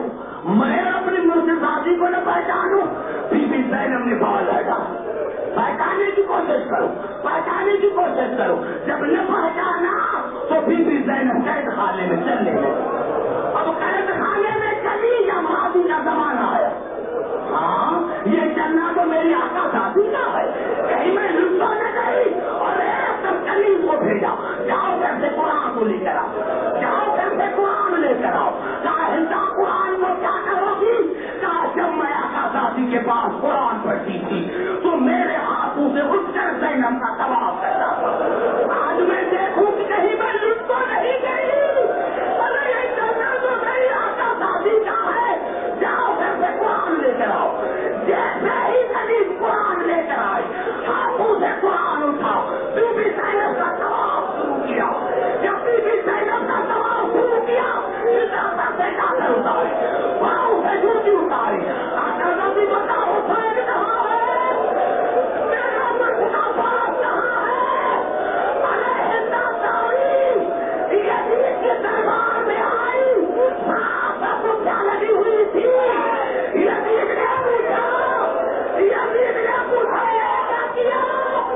[SPEAKER 1] میں اپنی مرشد دادی کو نہ پہچانوں. بی بی زینب نے بال ہٹا, پہچانے کی کوشش کرو, پہچانے کی کوشش کرو. جب نہ پہچانا تو بی بی زینب قید خانے میں چلنے لگی. اب قید خانے میں چلی یا ماضی کا زمانہ آیا. ہاں یہ چلنا تو میری آقا دادی
[SPEAKER 2] کو لے کر آؤ، جاؤ گھر سے قرآن لے کر آؤ۔ کہا قرآن کو کیا کرو گی؟ کہا جب میں آقا ذاتی کے پاس قرآن پڑھتی تھی تو میرے ہاتھوں سے اٹھ کر زینب کا طواف کرتا تھا۔ آج میں دیکھوں کہ کہیں میں لٹ تو نہیں گئی، ارے یہ کرنا تو نہیں، آقا ذاتی کا ہے، جاؤ گھر سے قرآن لے کر آؤ۔ جیسے ہی نبی قرآن لے کر آئے، ہاتھوں سے قرآن اٹھاؤ، بی بی زینب کا طواف شروع کیا۔ جب بی بی زینب کا طواف شروع کیا، سے کافر اتارے، پاؤں سے جوتی اتاری، آقا نبی بتاؤ حسین کہاں ہے؟ میرا مرتبہ باپ کہاں ہے؟ ارے ہندا ساری یزید کے دربار میں آئی، آپ کو کیا لگی ہوئی تھی؟ یزید نے پوچھا، یزید نے پوچھا کیا کیا؟